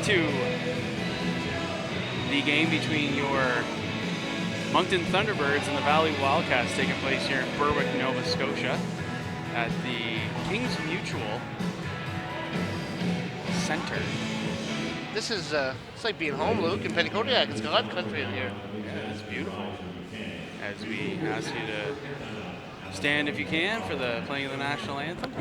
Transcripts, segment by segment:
to the game between your Moncton Thunderbirds and the Valley Wildcats taking place here in Berwick, Nova Scotia at the Kings Mutual Center. This is, it's like being home, Luke, in Petticodiac. It's God country in here. Yeah, it's beautiful. As we ask you to stand if you can for the playing of the national anthem.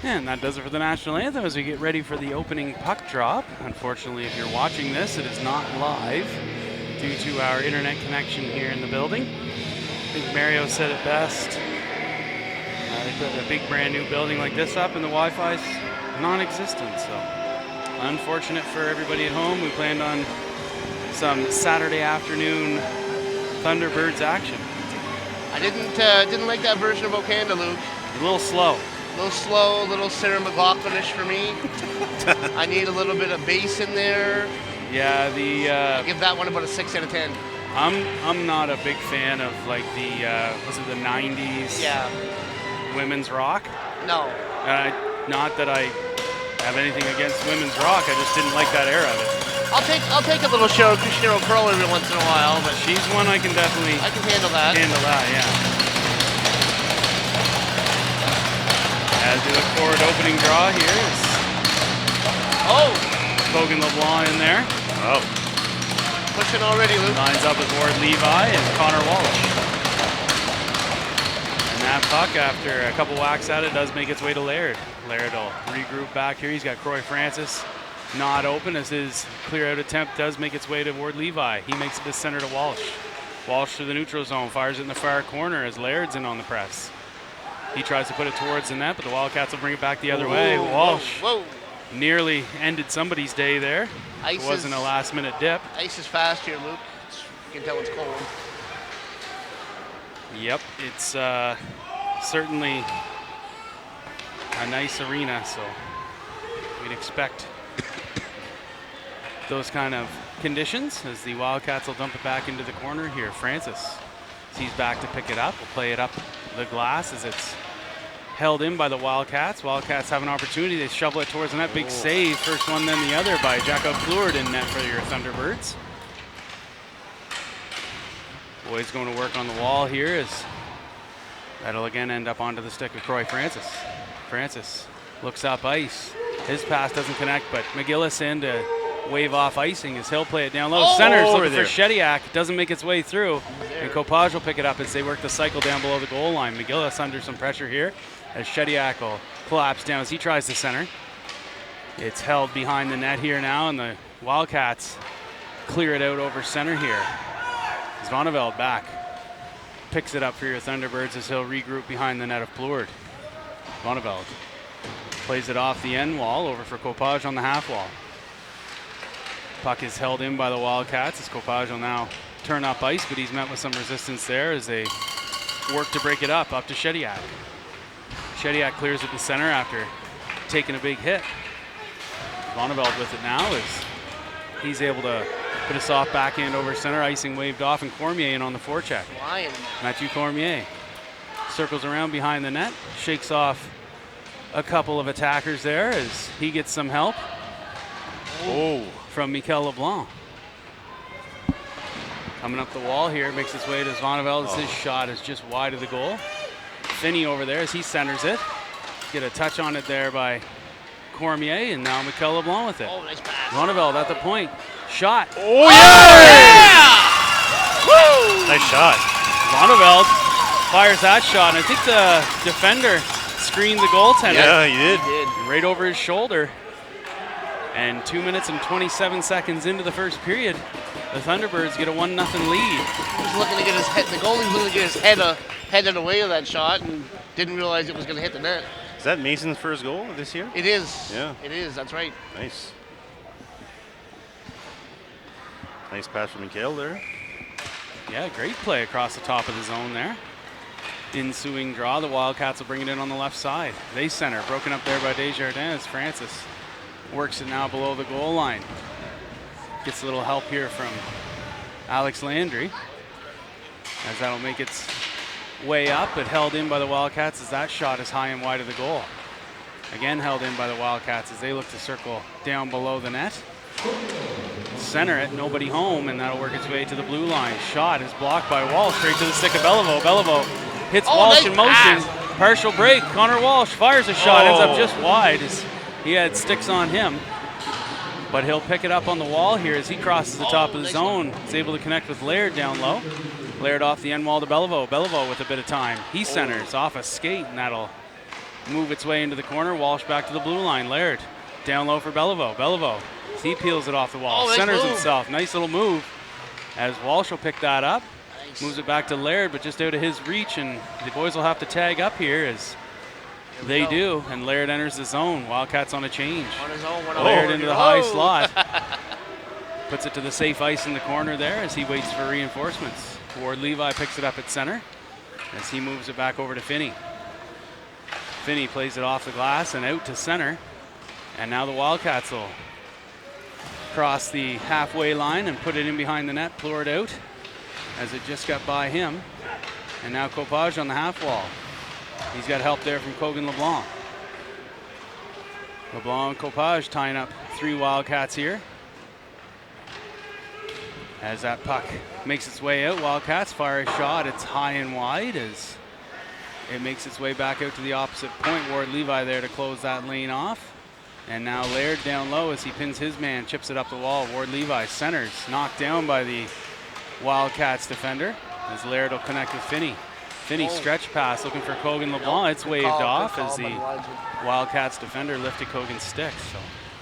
And that does it for the national anthem as we get ready for the opening puck drop. Unfortunately, if you're watching this, it is not live due to our internet connection here in the building. I think Mario said it best. They put a big brand new building like this up and the Wi-Fi's non-existent. So unfortunate for everybody at home. We planned on some Saturday afternoon Thunderbirds action. I didn't like that version of Okanda, Luke. A little slow. A little slow, a little Sarah McLachlan-ish for me. I need a little bit of bass in there. Yeah, I give that one about a 6 out of 10. I'm not a big fan of like the was it the 90s women's rock? No. Not that I have anything against women's rock. I just didn't like that era of it. I'll take a little Cheryl Crow every once in a while, but she's one I can definitely handle that. Yeah. As we look forward to opening draw here is Logan LeBlanc in there. Oh. Pushing already, Luke. Lines up with Ward Levi and Connor Walsh. And that puck, after a couple whacks at it, does make its way to Laird. Laird will regroup back here. He's got Croy Francis not open as his clear-out attempt does make its way to Ward Levi. He makes it to center to Walsh. Walsh through the neutral zone, fires it in the far corner as Laird's in on the press. He tries to put it towards the net, but the Wildcats will bring it back the other way. Walsh nearly ended somebody's day there. It wasn't a last-minute dip. Ice is fast here, Luke. You can tell it's cold. Yep, it's certainly a nice arena, so we'd expect those kind of conditions as the Wildcats will dump it back into the corner here. Francis, he's back to pick it up. We'll play it up the glass as it's held in by the Wildcats. Wildcats have an opportunity. They shovel it towards the net. Big save. First one, then the other by Jacob Pleward in net for your Thunderbirds. Boyd's going to work on the wall here as that'll again end up onto the stick of Croy Francis. Francis looks up ice. His pass doesn't connect, but McGillis in to wave off icing as he'll play it down low. Center's looking for Shediak. Doesn't make its way through. And Kopaj will pick it up as they work the cycle down below the goal line. McGillis under some pressure here as Shediak will collapse down as he tries to center. It's held behind the net here now, and the Wildcats clear it out over center here. Zvoneveld back. Picks it up for your Thunderbirds as he'll regroup behind the net of Pleward. Zvoneveld plays it off the end wall over for Kopaj on the half wall. Puck is held in by the Wildcats as Kopaj will now turn up ice, but he's met with some resistance there as they work to break it up to Shediak. Shediak clears at the center after taking a big hit. Vonnegut with it now as he's able to put a soft backhand over center, icing waved off, and Cormier in on the forecheck. Mathieu Cormier circles around behind the net, shakes off a couple of attackers there as he gets some help from Mikel LeBlanc. Coming up the wall here, makes its way to Vonnegut. His shot is just wide of the goal. Finney over there as he centers it. Get a touch on it there by Cormier, and now Mikel LeBlanc with it. Nice pass. Vonnegut at the point. Shot. Oh, yeah! Woo! Nice shot. Vonnegut fires that shot, and I think the defender screened the goaltender. Yeah, he did. Right over his shoulder. And 2 minutes and 27 seconds into the first period, the Thunderbirds get a 1-0 lead. He was looking to get his head. The goalie was looking to get his headed away of that shot, and didn't realize it was going to hit the net. Is that Mason's first goal of this year? It is. Yeah. It is. That's right. Nice. Nice pass from Mikel there. Yeah, great play across the top of the zone there. Ensuing draw, the Wildcats will bring it in on the left side. They center, broken up there by Desjardins. Francis works it now below the goal line. Gets a little help here from Alex Landry, as that'll make its way up, but held in by the Wildcats as that shot is high and wide of the goal. Again held in by the Wildcats as they look to circle down below the net. Center it, nobody home, and that'll work its way to the blue line. Shot is blocked by Walsh, straight to the stick of Beliveau. Beliveau hits Walsh nice in motion. pass. Partial break. Connor Walsh fires a shot, ends up just wide as he had sticks on him. But he'll pick it up on the wall here as he crosses the top of the nice zone. He's able to connect with Laird down low. Laird off the end wall to Beliveau. Beliveau with a bit of time. He centers off a skate, and that'll move its way into the corner. Walsh back to the blue line. Laird down low for Beliveau. Beliveau, he peels it off the wall. Nice Centers move. himself. Nice little move as Walsh will pick that up. Nice. Moves it back to Laird, but just out of his reach, and the boys will have to tag up here as they do, and Laird enters the zone. Wildcats on a change. On his own. Laird into the high slot. Puts it to the safe ice in the corner there as he waits for reinforcements. Ward Levi picks it up at center as he moves it back over to Finney. Finney plays it off the glass and out to center. And now the Wildcats will cross the halfway line and put it in behind the net, pour it out as it just got by him. And now Copage on the half wall. He's got help there from Cogan LeBlanc. LeBlanc and Copage tying up 3 Wildcats here. As that puck makes its way out, Wildcats fire a shot. It's high and wide as it makes its way back out to the opposite point. Ward Levi there to close that lane off. And now Laird down low as he pins his man, chips it up the wall. Ward Levi centers, knocked down by the Wildcats defender as Laird will connect with Finney. Finney stretch pass looking for Cogan LeBlanc. It's waved off as the Wildcats defender lifted Cogan's stick. So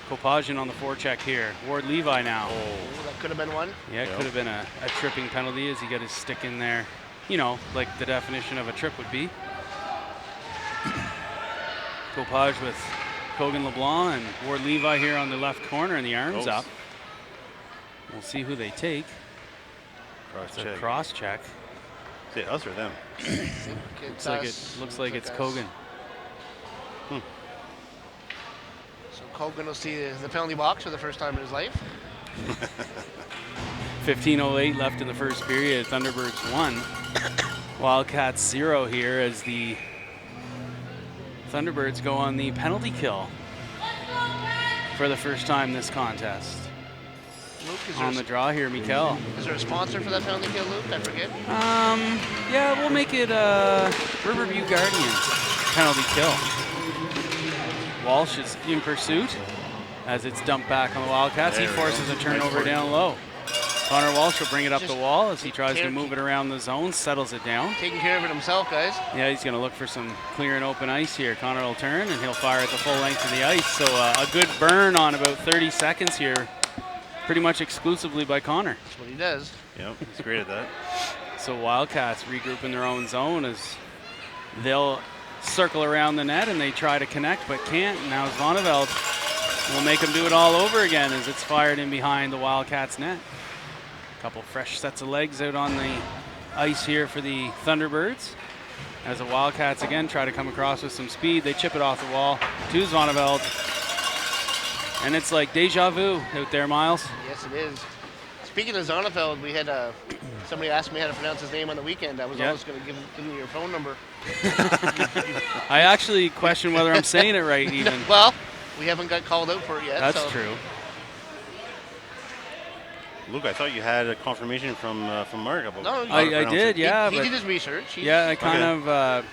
Kopajian on the forecheck here. Ward Levi now. That could have been one. Yeah, it could have been a tripping penalty as he got his stick in there. You know, like the definition of a trip would be. Copage with Cogan LeBlanc and Ward Levi here on the left corner, and the arms up. We'll see who they take. Cross check. Is it us or them? Looks like it's Cogan. So Cogan will see the penalty box for the first time in his life. 15:08 left in the first period. Thunderbirds 1. Wildcats 0 here as the Thunderbirds go on the penalty kill for the first time this contest. Luke, On the draw here, Mikel. Is there a sponsor for that penalty kill, Luke? I forget. Yeah, we'll make it Riverview Guardians penalty kill. Walsh is in pursuit as it's dumped back on the Wildcats. He forces a turnover down low. Connor Walsh will bring it up the wall as he tries to move it around the zone, settles it down. Taking care of it himself, guys. Yeah, he's going to look for some clear and open ice here. Connor will turn and he'll fire at the full length of the ice. So a good burn on about 30 seconds here, pretty much exclusively by Connor. That's what he does. Yep, he's great at that. So Wildcats regroup in their own zone as they'll circle around the net and they try to connect but can't. Now Vonnegut will make them do it all over again as it's fired in behind the Wildcats net. Couple fresh sets of legs out on the ice here for the Thunderbirds. As the Wildcats again try to come across with some speed, they chip it off the wall to Zvoneveld. And it's like deja vu out there, Miles. Yes, it is. Speaking of Zonefeld, we had somebody asked me how to pronounce his name on the weekend. I was almost going to give him your phone number. I actually question whether I'm saying it right even. Well, we haven't got called out for it yet. That's true. Luke, I thought you had a confirmation from Mark about. No, I did, yeah. He did his research. I kind of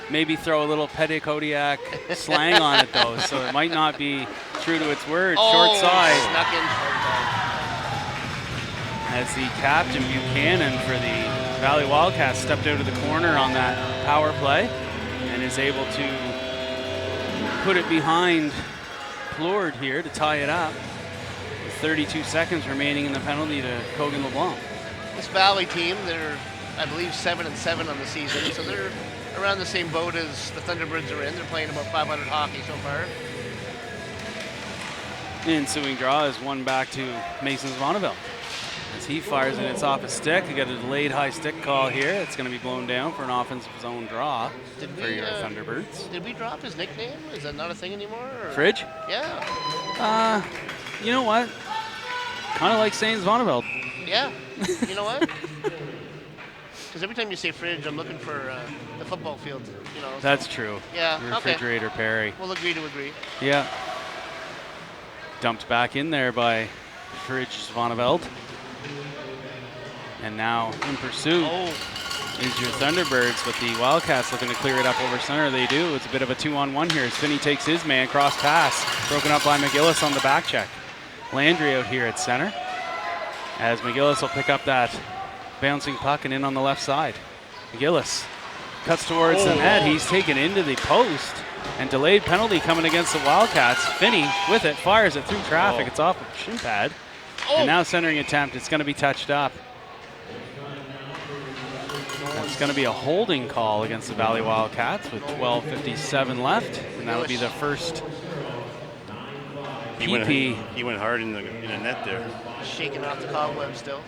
maybe throw a little petticoatiac slang on it though, so it might not be true to its word. Short side. Snuck in short side. As the captain Buchanan for the Valley Wildcats stepped out of the corner on that power play and is able to put it behind Plourde here to tie it up. 32 seconds remaining in the penalty to Kogan LeBlanc. This Valley team, they're, I believe, 7-7 on the season, so they're around the same boat as the Thunderbirds are in. They're playing about 500 hockey so far. The ensuing draw is one back to Mason Zvoneveld. As he fires it, it's off his stick. You got a delayed high stick call here. It's going to be blown down for an offensive zone draw for your Thunderbirds. Did we drop his nickname? Is that not a thing anymore? Or? Fridge? Yeah. You know what? Kind of like saying Zvoneveld. Yeah. You know what? Because every time you say fridge, I'm looking for the football field. You know. That's true. Yeah. Refrigerator Perry. We'll agree to agree. Yeah. Dumped back in there by Fridge Zvoneveld. And now in pursuit is your Thunderbirds, but the Wildcats looking to clear it up over center. They do. It's a bit of a 2-on-1 here as Finney takes his man, cross pass, broken up by McGillis on the back check. Landry out here at center as McGillis will pick up that bouncing puck and in on the left side. McGillis cuts towards the net. He's taken into the post and delayed penalty coming against the Wildcats. Finney with it, fires it through traffic. It's off of shin pad. And now centering attempt. It's going to be touched up. It's going to be a holding call against the Valley Wildcats with 12:57 left, and that'll be the first PP. He went hard in the net there. Shaking off the cobweb still.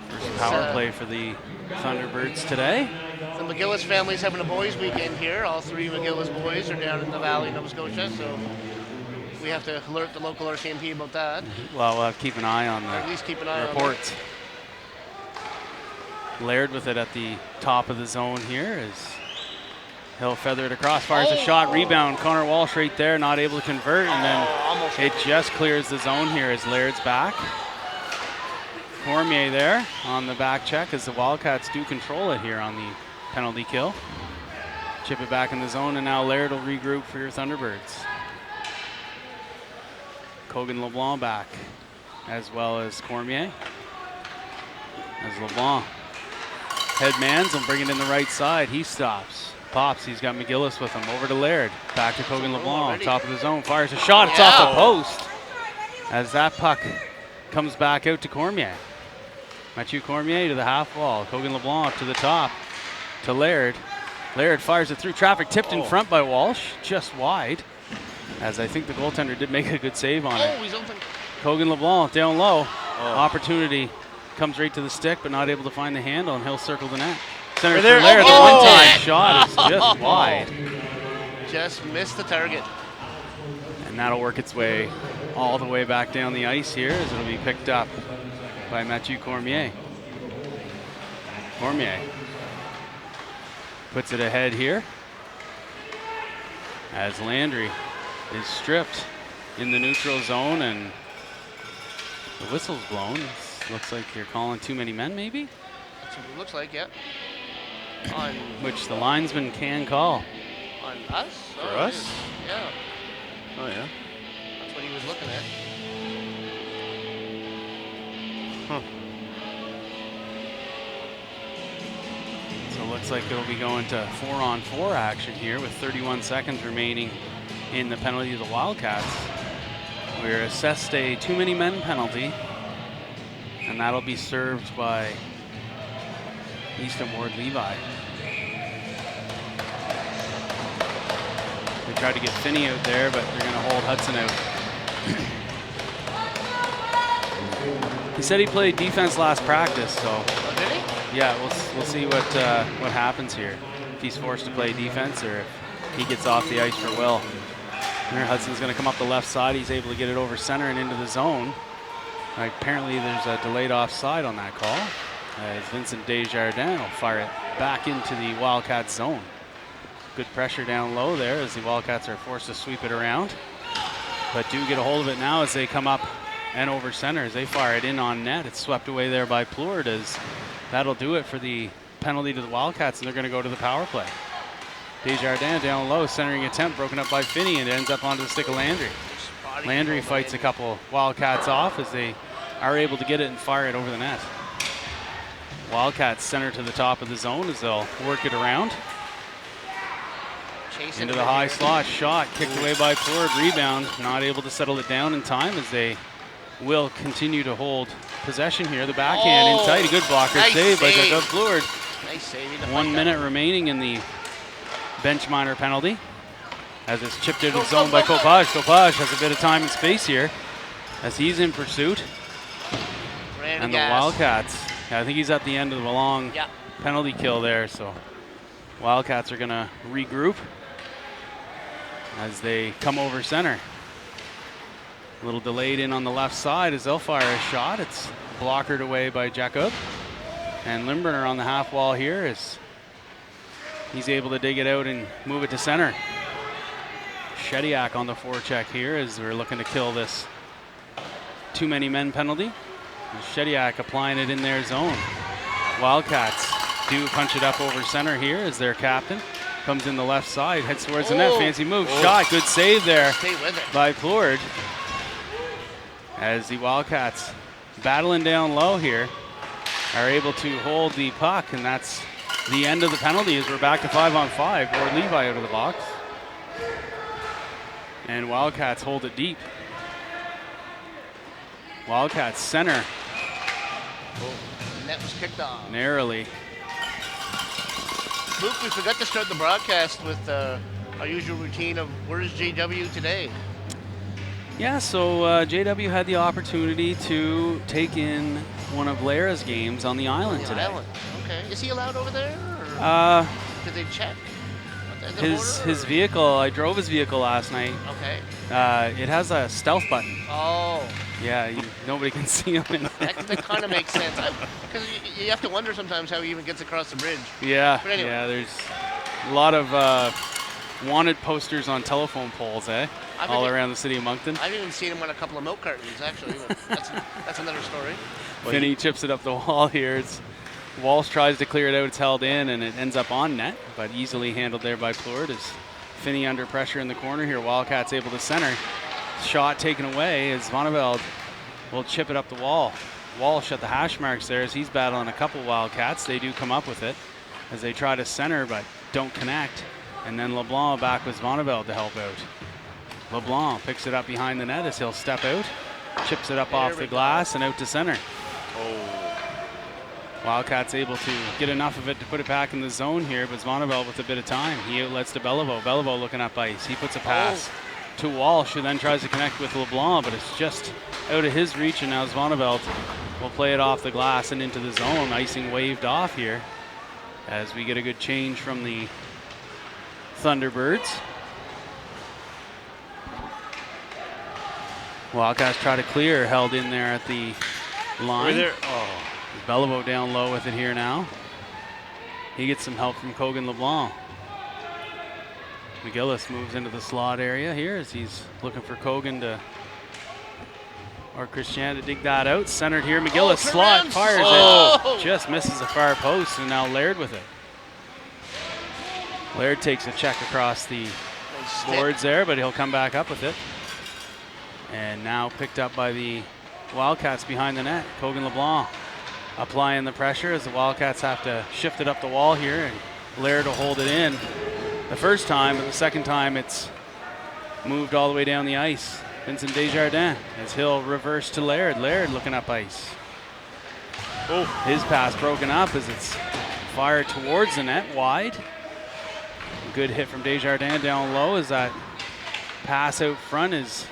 First power play for the Thunderbirds today. The McGillis family's having a boys' weekend here. All three McGillis boys are down in the Valley, Nova Scotia, so we have to alert the local RCMP about that. Well, we'll have to keep an eye on the at least keep an eye reports. Laird with it at the top of the zone here as he'll feather it across, fires a shot, rebound. Connor Walsh right there, not able to convert, and then it just clears the zone here as Laird's back. Cormier there on the back check as the Wildcats do control it here on the penalty kill. Chip it back in the zone, and now Laird will regroup for your Thunderbirds. Kogan LeBlanc back, as well as Cormier. As LeBlanc headmans and bring it in the right side. He stops, pops. He's got McGillis with him. Over to Laird. Back to Kogan LeBlanc. Top of the zone. Fires a shot. It's off the post. As that puck comes back out to Cormier. Mathieu Cormier to the half wall. Kogan LeBlanc to the top. To Laird. Laird fires it through traffic. Tipped in front by Walsh. Just wide. As I think the goaltender did make a good save on it. He's open. Kogan LeBlanc down low. Opportunity. Comes right to the stick, but not able to find the handle, and he'll circle the net. Center for Laird. The one-time shot is just wide. Just missed the target. And that'll work its way all the way back down the ice here as it'll be picked up by Mathieu Cormier. Cormier puts it ahead here as Landry is stripped in the neutral zone, and the whistle's blown. Looks like you're calling too many men, maybe? That's what it looks like, yeah. Which the linesman can call. On us? For us? Yeah. Oh, yeah. That's what he was looking at. Huh. So it looks like it'll be going to 4-on-4 action here with 31 seconds remaining in the penalty of the Wildcats. We're assessed a too many men penalty, and that'll be served by Easton Ward Levi. They tried to get Finney out there, but they're going to hold Hudson out. He said he played defense last practice, so Oh, did he? yeah, we'll see what happens here. If he's forced to play defense or if he gets off the ice for Will. Here, Hudson's going to come up the left side. He's able to get it over center and into the zone. Apparently, there's a delayed offside on that call. As Vincent Desjardins will fire it back into the Wildcats zone. Good pressure down low there as the Wildcats are forced to sweep it around. But do get a hold of it now as they come up and over center as they fire it in on net. It's swept away there by Plourde as that'll do it for the penalty to the Wildcats, and they're going to go to the power play. Desjardins down low, centering attempt broken up by Finney, and it ends up onto the stick of Landry. Landry fights a couple Wildcats off as they are able to get it and fire it over the net. Wildcats center to the top of the zone as they'll work it around. Into the high slot, shot kicked away by Plourde, rebound, not able to settle it down in time as they will continue to hold possession here. The backhand inside, a good blocker save by Jacob Plourde. Nice save. 1 minute remaining in the bench minor penalty as it's chipped into the zone by Kopaj. Kopaj has a bit of time and space here as he's in pursuit. And the Wildcats, I think he's at the end of the long penalty kill there, so Wildcats are going to regroup as they come over center. A little delayed in on the left side as they'll fire a shot. It's blockered away by Jacob. And Limburner on the half wall here is he's able to dig it out and move it to center. Shediak on the forecheck here as we're looking to kill this too many men penalty. Shediak applying it in their zone. Wildcats do punch it up over center here as their captain comes in the left side, heads towards the net, fancy move, shot, good save there by Plourde. As the Wildcats battling down low here are able to hold the puck, and that's the end of the penalty as we're back to 5-on-5. Ward Levi out of the box. And Wildcats hold it deep. Wildcats center. The net was kicked off. Narrowly. Luke, we forgot to start the broadcast with our usual routine of where's JW today? Yeah, so JW had the opportunity to take in one of Lara's games on the island today. Okay. Is he allowed over there? Or did they check? His vehicle, I drove his vehicle last night. Okay. It has a stealth button. Oh. Yeah, nobody can see him in that kind of makes sense. Because you have to wonder sometimes how he even gets across the bridge. Yeah, but anyway. Yeah, there's a lot of wanted posters on telephone poles, all around the city of Moncton. I've even seen him on a couple of milk cartons, actually. That's another story. Finney chips it up the wall here. Walsh tries to clear it out, it's held in, and it ends up on net, but easily handled there by Plourde as Finney under pressure in the corner here. Wildcats able to center. Shot taken away as Vonneveld will chip it up the wall. Walsh at the hash marks there as he's battling a couple Wildcats. They do come up with it as they try to center but don't connect. And then LeBlanc back with Vonneveld to help out. LeBlanc picks it up behind the net as he'll step out, chips it up off the glass and out to center. Wildcats able to get enough of it to put it back in the zone here, but Vonneveld with a bit of time. He outlets to Beliveau. Beliveau looking up ice. He puts a pass to Walsh, who then tries to connect with LeBlanc, but it's just out of his reach, and now Vonneveld will play it off the glass and into the zone. Icing waved off here as we get a good change from the Thunderbirds. Wildcats try to clear, held in there at the line. Beliveau down low with it here now. He gets some help from Kogan LeBlanc. McGillis moves into the slot area here as he's looking for Kogan to, or Christian to dig that out. Centered here, McGillis slot, fires it, just misses the far post, and now Laird with it. Laird takes a check across the boards there, but he'll come back up with it. And now picked up by the Wildcats behind the net. Kogan LeBlanc applying the pressure as the Wildcats have to shift it up the wall here, and Laird will hold it in the first time, but the second time it's moved all the way down the ice. Vincent Desjardins as he'll reverse to Laird. Laird looking up ice. His pass broken up as it's fired towards the net, wide. Good hit from Desjardins down low as that pass out front is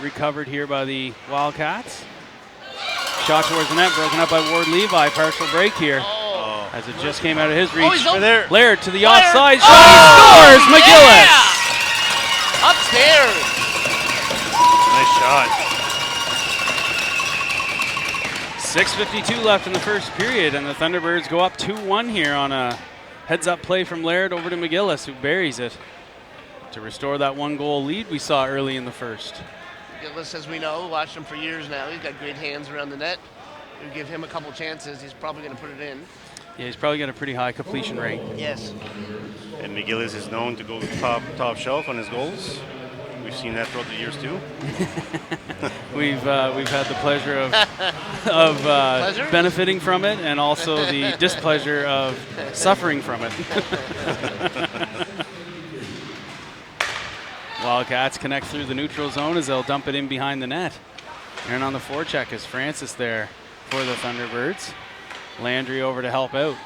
recovered here by the Wildcats. Shot towards the net, broken up by Ward Levi. Partial break here. Oh. As it just came out of his reach. Oh, he's open. There. Laird to the Laird. offside Oh, shot. He scores! McGillis! Yeah! Upstairs. Nice shot. 6:52 left in the first period, and the Thunderbirds go up 2-1 here on a heads-up play from Laird over to McGillis, who buries it to restore that one-goal lead we saw early in the first. Gillis, as we know, watched him for years now. He's got great hands around the net. You give him a couple chances, he's probably going to put it in. Yeah, he's probably got a pretty high completion rate. Yes. And McGillis is known to go top shelf on his goals. We've seen that throughout the years too. We've had the pleasure of Pleasure? benefiting from it, and also the displeasure of suffering from it. Wildcats connect through the neutral zone as they'll dump it in behind the net. And on the forecheck is Francis there for the Thunderbirds. Landry over to help out.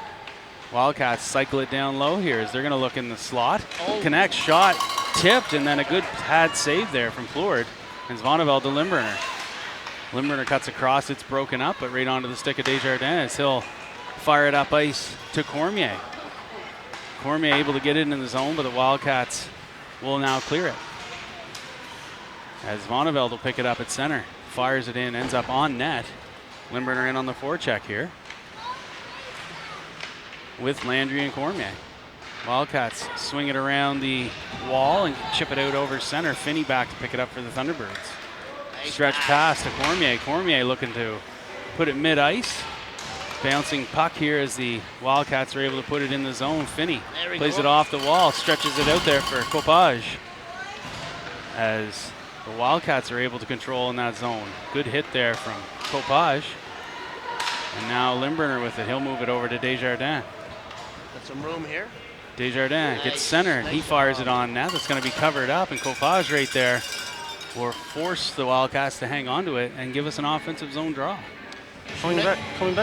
Wildcats cycle it down low here as they're going to look in the slot. Oh. Connect, shot, tipped, and then a good pad save there from Flord. And Zvonnevel to Limburner. Limburner cuts across, it's broken up, but right onto the stick of Desjardins. He'll fire it up ice to Cormier. Cormier able to get it in the zone, but the Wildcats will now clear it. As Zvonnevel will pick it up at center. Fires it in, ends up on net. Limburner in on the forecheck here with Landry and Cormier. Wildcats swing it around the wall and chip it out over center. Finney back to pick it up for the Thunderbirds. Nice Stretch pass. pass to Cormier. Cormier looking to put it mid-ice. Bouncing puck here as the Wildcats are able to put it in the zone. Finney plays it off the wall, stretches it out there for Copage. As the Wildcats are able to control in that zone. Good hit there from Copage. And now Limburner with it. He'll move it over to Desjardins. Got some room here. Desjardins Nice, gets centered. He nice fires job. it on net. That's going to be covered up, and Copage right there will force the Wildcats to hang on to it and give us an offensive zone draw. Coming back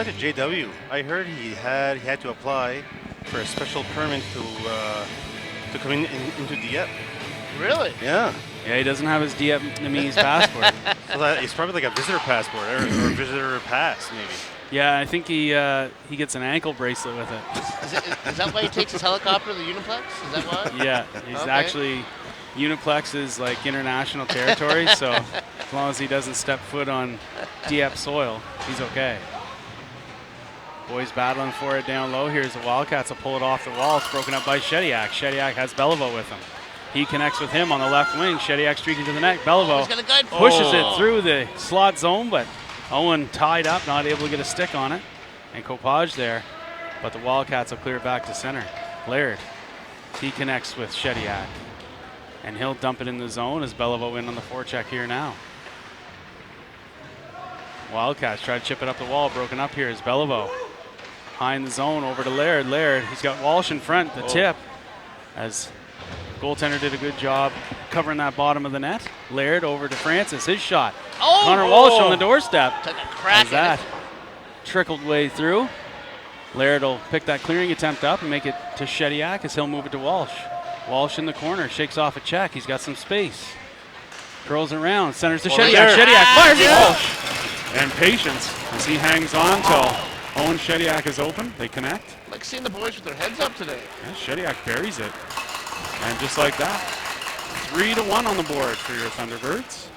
to JW, I heard he had to apply for a special permit to come into Dieppe. Really? Yeah. Yeah, he doesn't have his Vietnamese passport. So that it's probably like a visitor passport or a visitor pass maybe. Yeah, I think he gets an ankle bracelet with it. Is that why he takes his helicopter to the Uniplex? Is that why? Yeah, he's Okay. actually, Uniplex is like international territory, so as long as he doesn't step foot on Dieppe soil, he's okay. Boys battling for it down low. Here's the Wildcats will pull it off the wall. It's broken up by Shediak. Shediak has Beliveau with him. He connects with him on the left wing. Shediak streaking to the net. Beliveau He's got a guide. pushes it through the slot zone, but Owen tied up, not able to get a stick on it. And Copage there, but the Wildcats will clear it back to center. Laird, he connects with Shediak. And he'll dump it in the zone as Beliveau in on the forecheck here now. Wildcats try to chip it up the wall, broken up here is Beliveau. High in the zone over to Laird. Laird, he's got Walsh in front, the tip. As goaltender did a good job covering that bottom of the net. Laird over to Francis, his shot. Oh! Connor Walsh on the doorstep. Took a crack As at that it. trickled way through. Laird will pick that clearing attempt up and make it to Shediak as he'll move it to Walsh. Walsh in the corner, shakes off a check. He's got some space. Curls around, centers to Shediak. there. Shediak fires it. Yeah. Walsh. And patience as he hangs on till Owen Shediak is open. They connect. Like seeing the boys with their heads up today. And Shediak buries it. And just like that, 3-1 on the board for your Thunderbirds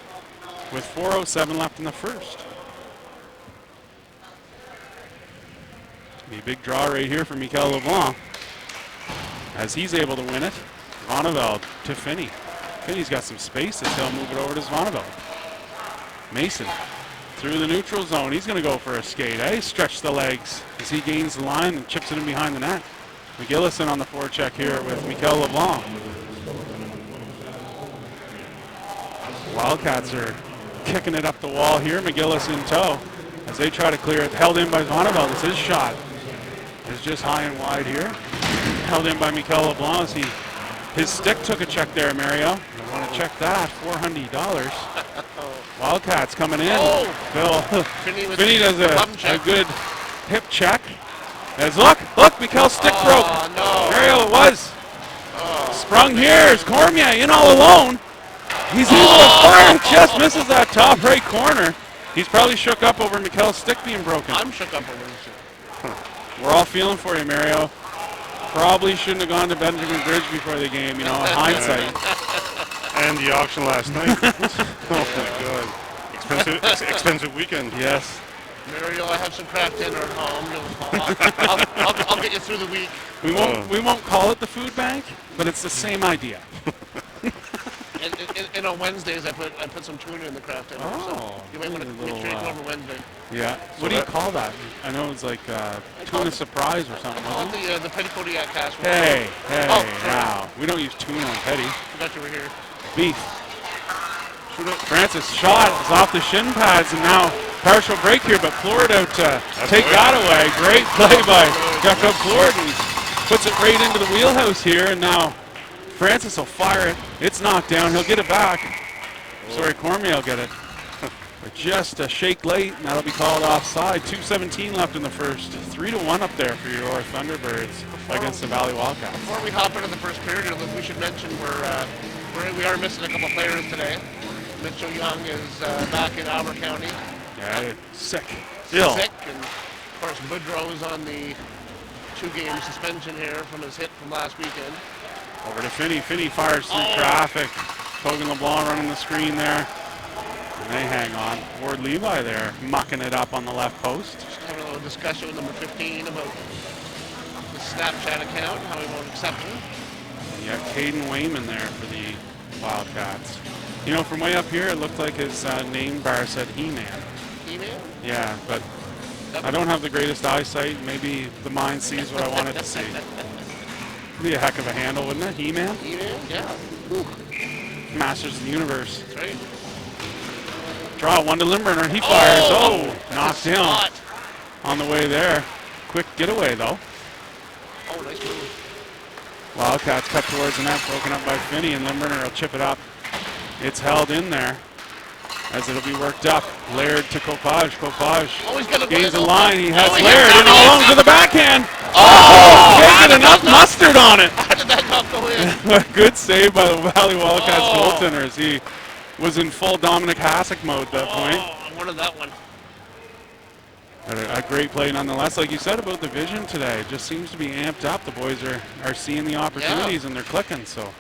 with 4:07 left in the first. Be a big draw right here for Mikel LeBlanc as he's able to win it. Zvonnevel to Finney. Finney's got some space as he'll move it over to Zvonnevel. Mason through the neutral zone. He's going to go for a skate. Stretch the legs as he gains the line and chips it in behind the net. McGillison on the forecheck here with Mikel LeBlanc. Wildcats are kicking it up the wall here. McGillis in tow as they try to clear it. Held in by Zvonnevel. It's his shot. It's just high and wide here. Held in by Mikel LeBlanc as his stick took a check there, Mario. You want to check that, $400. Wildcats coming in. Oh. Phil, Finney does thumb a check. good hip check. As look, Mikel's stick broke. No. Mario, it was. Sprung here is Cormier in all alone. He's able to fire, just misses that top right corner. He's probably shook up over Mikkel's stick being broken. I'm shook up over this. We're all feeling for you, Mario. Probably shouldn't have gone to Benjamin Bridge before the game, you know, in hindsight. And the auction last night. Oh my God. Expensive weekend. Yes. Mario, I have some craft dinner at home. I'll get you through the week. We won't call it the food bank, but it's the same idea. And on Wednesdays, I put some tuna in the craft dinner. Oh, So you might want to make sure you come over Wednesday. Yeah. What do you call that? I know it's like tuna surprise or something. I Wasn't it? call it the petty Kodiak casserole. Hey, Oh, sorry. now. We don't use tuna on petty. Forgot you were here. Beef. Francis shot is off the shin pads, and now partial break here, but Plord out to take that away. Great play by Jacob Plord, and puts it right into the wheelhouse here, and now Francis will fire it. It's knocked down. He'll get it back. Sorry, Cormier will get it. But just a shake late, and that'll be called offside. 2:17 left in the first. 3-1 up there for your Thunderbirds against the Valley Wildcats. Before we hop into the first period, we should mention we are missing a couple players today. Mitchell Young is back in Albert County. Yeah, sick. Sick, and of course Boudreau is on the 2-game suspension here from his hit from last weekend. Over to Finney. Finney fires through traffic. Hogan LeBlanc running the screen there. And they hang on. Ward Levi there, mucking it up on the left post. Just having a little discussion with number 15 about the Snapchat account, how he won't accept him. You got Caden Wayman there for the Wildcats. You know, from way up here, it looked like his name bar said He-Man. He-Man? Yeah, but I don't have the greatest eyesight. Maybe the mind sees what I wanted to see. Be a heck of a handle, wouldn't it? He-Man? He-Man? Yeah. Whew. Masters of the Universe. That's right. Draw one to Limburner. He fires. Oh, knocked down on the way there. Quick getaway, though. Oh, nice move. Wildcats cut towards the net, broken up by Finney, and Limburner will chip it up. It's held in there as it'll be worked up. Laird to Copage. Copage gains the line. He has Laird in alone to the backhand. Oh! Can't get enough mustard on it. How did that not go in? Good save by the Valley Wildcats goaltenders. He was in full Dominic Hasek mode at that point. I wanted that one. A great play nonetheless. Like you said about the vision today, it just seems to be amped up. The boys are seeing the opportunities and they're clicking. So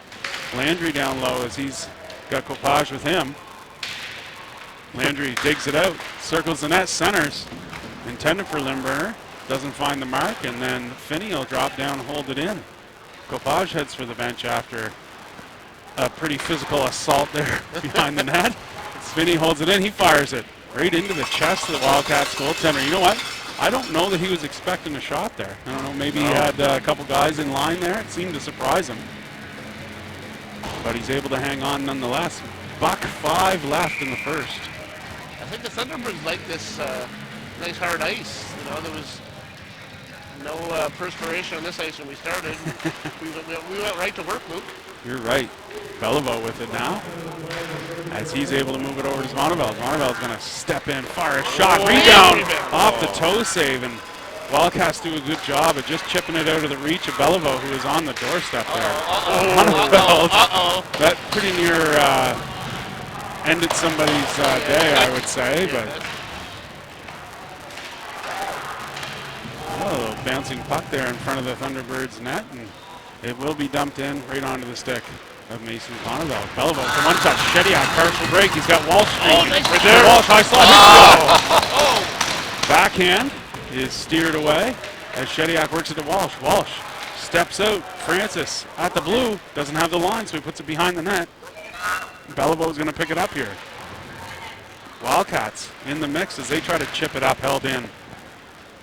Landry down low as he's got Copage with him. Landry digs it out, circles the net, centers. Intended for Limburner, doesn't find the mark, and then Finney will drop down and hold it in. Copage heads for the bench after a pretty physical assault there behind the net. Finney holds it in, he fires it right into the chest of the Wildcats goaltender. You know what? I don't know that he was expecting a shot there. I don't know, maybe he had a couple guys in line there. It seemed to surprise him. But he's able to hang on nonetheless. $1:05 left in the first. I think the Thunderbirds like this nice hard ice. You know, there was no perspiration on this ice when we started. we went right to work, Luke. You're right. Beliveau with it now. As he's able to move it over to Zvonneveldt. Zvonneveldt's going to step in, fire a shot, rebound off the toe save, and Wildcats do a good job of just chipping it out of the reach of Beliveau, who is on the doorstep there. That pretty near ended somebody's day, I would say, but oh, bouncing puck there in front of the Thunderbirds net, and it will be dumped in right onto the stick of Mason Bonneville. Beliveau for one touch. Shediak, partial break. He's got Walsh streaking. Right there. Walsh, high slot. Backhand is steered away as Shediak works it to Walsh. Walsh steps out. Francis at the blue. Doesn't have the line, so he puts it behind the net. Beliveau is going to pick it up here. Wildcats in the mix as they try to chip it up, held in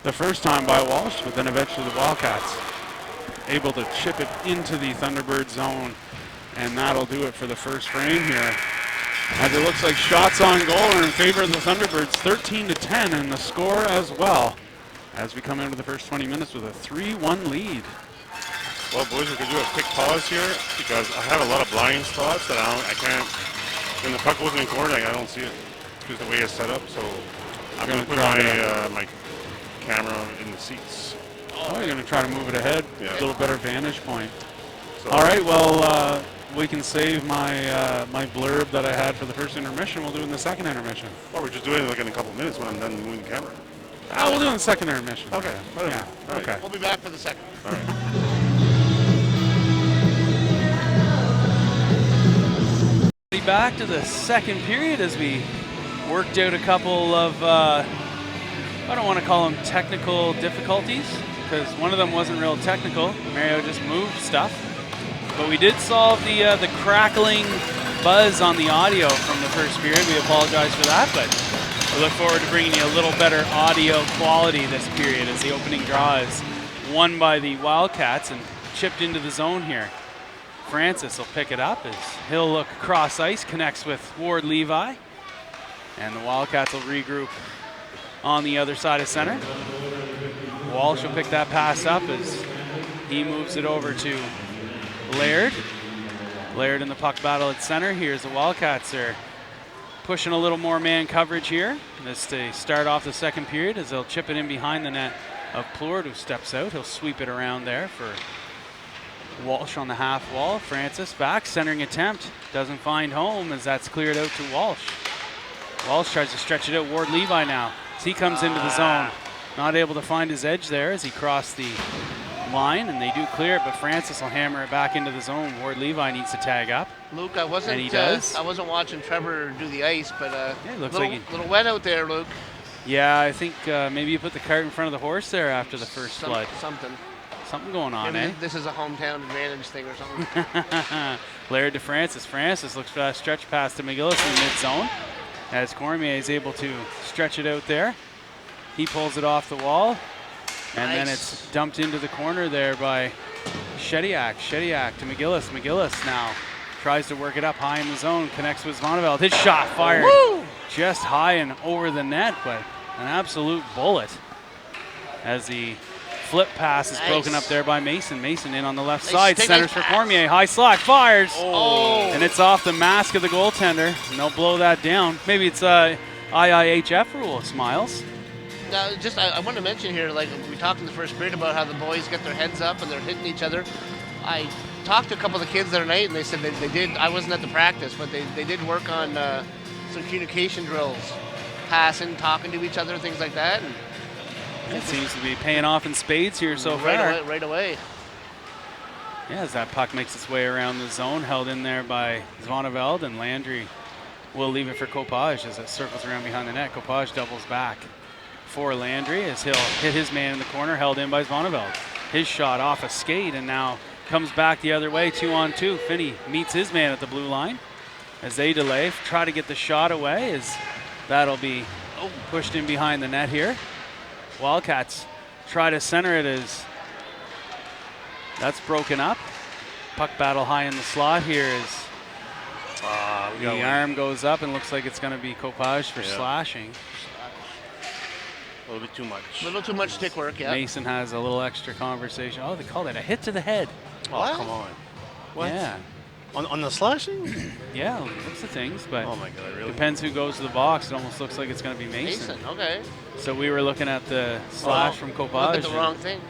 the first time by Walsh, but then eventually the Wildcats able to chip it into the Thunderbird zone, and that'll do it for the first frame here. As it looks like shots on goal are in favor of the Thunderbirds, 13-10, and the score as well, as we come into the first 20 minutes with a 3-1 lead. Well, boys, we could do a quick pause here because I have a lot of blind spots that I can't. When the puck wasn't in corner, I don't see it because the way it's set up. So I'm going to put my camera in the seats. Oh, you're going to try to move it ahead. Yeah. A little better vantage point. So all right, well, we can save my my blurb that I had for the first intermission. We'll do it in the second intermission. Or we're just doing it like in a couple minutes when I'm done moving the camera. We'll do it in the second intermission. Okay. Whatever. Yeah. All right. Okay. We'll be back for the second. All right. Back to the second period as we worked out a couple of, I don't want to call them technical difficulties, because one of them wasn't real technical. Mario just moved stuff. But we did solve the crackling buzz on the audio from the first period. We apologize for that, but we look forward to bringing you a little better audio quality this period as the opening draw is won by the Wildcats and chipped into the zone here. Francis will pick it up as he'll look across ice, connects with Ward Levi, and the Wildcats will regroup on the other side of center. Walsh will pick that pass up as he moves it over to Laird. Laird in the puck battle at center. Here's the Wildcats. They're pushing a little more man coverage here as they start off the second period as they'll chip it in behind the net of Plourde, who steps out. He'll sweep it around there for Walsh on the half wall. Francis back, centering attempt. Doesn't find home as that's cleared out to Walsh. Walsh tries to stretch it out. Ward Levi now as he comes into the zone. Not able to find his edge there as he crossed the line, and they do clear it, but Francis will hammer it back into the zone. Ward Levi needs to tag up. Luke, I wasn't. And he does. I wasn't watching Trevor do the ice, but Yeah, it looks little, like little wet out there, Luke. Yeah, I think maybe you put the cart in front of the horse there after the first flood. Something. Something going on, Maybe eh? this is a hometown advantage thing or something. Laird to Francis. Francis looks for that stretch pass to McGillis in the mid-zone as Cormier is able to stretch it out there. He pulls it off the wall, and then it's dumped into the corner there by Shediak. Shediak to McGillis. McGillis now tries to work it up high in the zone, connects with Zvoneveld. His shot fired just high and over the net, but an absolute bullet as the flip pass is broken up there by Mason. Mason in on the left side, centers for Cormier. High slot, fires, and it's off the mask of the goaltender. And they'll blow that down. Maybe it's IIHF rule, Smiles. Now, just I want to mention here, like we talked in the first period about how the boys get their heads up and they're hitting each other. I talked to a couple of the kids the other night, and they said they did. I wasn't at the practice, but they did work on some communication drills, passing, talking to each other, things like that. And it seems to be paying off in spades here so far. Right away. Yeah, as that puck makes its way around the zone, held in there by Zvoneveld, and Landry will leave it for Copage as it circles around behind the net. Copage doubles back for Landry as he'll hit his man in the corner, held in by Zvoneveld. His shot off a skate and now comes back the other way, 2-on-2. Finney meets his man at the blue line as they delay, try to get the shot away as that'll be pushed in behind the net here. Wildcats try to center it as that's broken up. Puck battle high in the slot here as the arm goes up and looks like it's going to be Copage for slashing. A little bit too much. A little too much stick work, yeah. Mason has a little extra conversation. Oh, they called it a hit to the head. Oh, come on. What? Yeah. On the slashing? Yeah, looks of things, but Oh my God, really? depends who goes to the box. It almost looks like it's going to be Mason. Okay. So we were looking at the slash from Look Copage. at the wrong thing.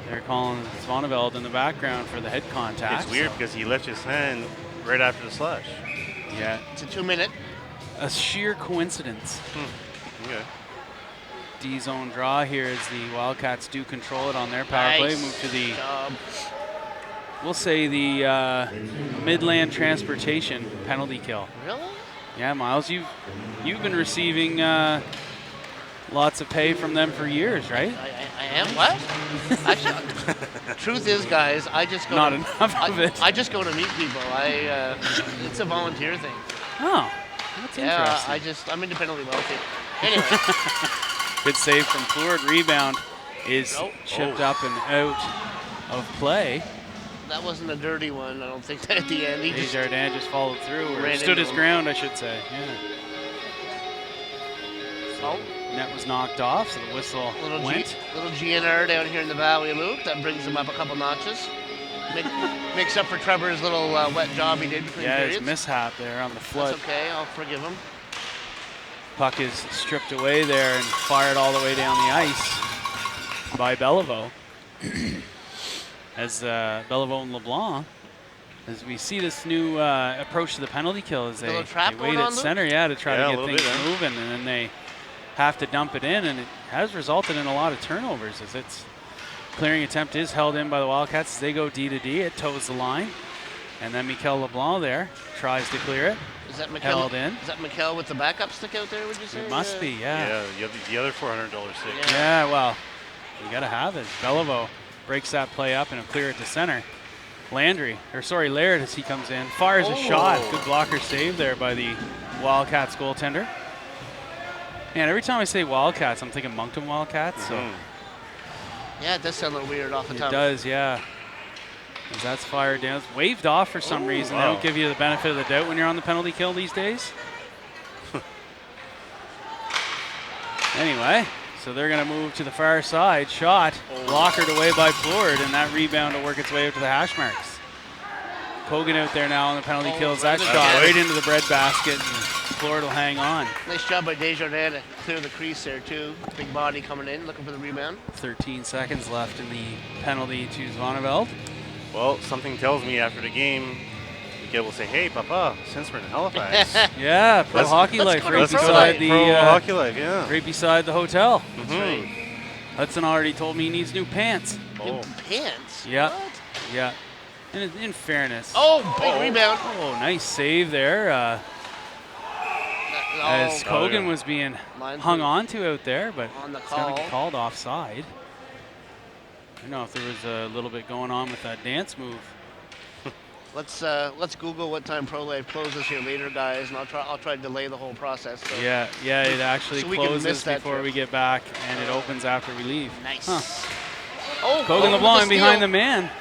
They're calling Zvoneveld in the background for the head contact. It's weird because he left his hand right after the slash. Yeah. It's a 2-minute. A sheer coincidence. Okay. D-zone draw here as the Wildcats do control it on their power play. Move to the, we'll say the Midland Transportation penalty kill. Really? Yeah, Miles, you've been receiving lots of pay from them for years, right? I am? What? Actually, truth is, guys, I just go Not to, enough of it. I just go to meet people. It's a volunteer thing. Oh, that's interesting. I'm independently wealthy. Anyway. Good save from Plourde. Rebound is chipped up and out of play. That wasn't a dirty one, I don't think, at the end. Desjardins just followed through, or ran stood into his him. ground, I should say. Yeah. Oh. Net was knocked off, so the whistle went. Little GNR down here in the Valley of Luke. That brings him up a couple notches. Makes up for Trevor's little wet job he did between periods. His mishap there on the flood. That's okay, I'll forgive him. Puck is stripped away there and fired all the way down the ice by Beliveau. As Beliveau and LeBlanc as we see this new approach to the penalty kill, as they trap wait going at on, Luke? center, to try Yeah, a to get little things bit, eh? moving, and then they have to dump it in, and it has resulted in a lot of turnovers as its clearing attempt is held in by the Wildcats as they go D to D. It toes the line, and then Mikel LeBlanc there tries to clear it. Is that Held in. Is that Mikel with the backup stick out there, would you say? It must be, Yeah, the other $400 stick. Yeah, well, you got to have it. Beliveau breaks that play up and will clear it to center. Laird, as he comes in, fires a shot. Good blocker save there by the Wildcats goaltender. And every time I say Wildcats, I'm thinking Moncton Wildcats. So Yeah, it does sound a little weird off the it top. does, yeah. As that's fired down. It's waved off for some reason. They don't give you the benefit of the doubt when you're on the penalty kill these days. Anyway, so they're going to move to the far side. Shot, blockered away by Plord, and that rebound will work its way out to the hash marks. Kogan out there now on the penalty kills that good shot job. right into the bread basket, and Plord will hang on. Nice job by Desjardins to clear the crease there, too. Big body coming in, looking for the rebound. 13 seconds left in the penalty to Zvoneveld. Well, something tells me after the game, Miguel will say, "Hey, Papa, since we're in Halifax, Yeah, Pro Hockey let's Life go to right Pro beside Life. the Pro Hockey Life, yeah." right beside the hotel. That's right. Hudson already told me he needs new pants. New pants? Yeah. What? Yeah. And in fairness. Oh, big rebound. Oh, nice save there. As Kogan was being Linesman hung on to out there, but on the it's going to call. get called offside. I don't know if there was a little bit going on with that dance move. Let's Google what time Pro Life closes here later, guys, and I'll try to delay the whole process. So. Yeah, it actually So we can miss closes that before trip. we get back, and it opens after we leave. Nice. Huh. Oh, Kogan with LeBlanc the behind steal. the man.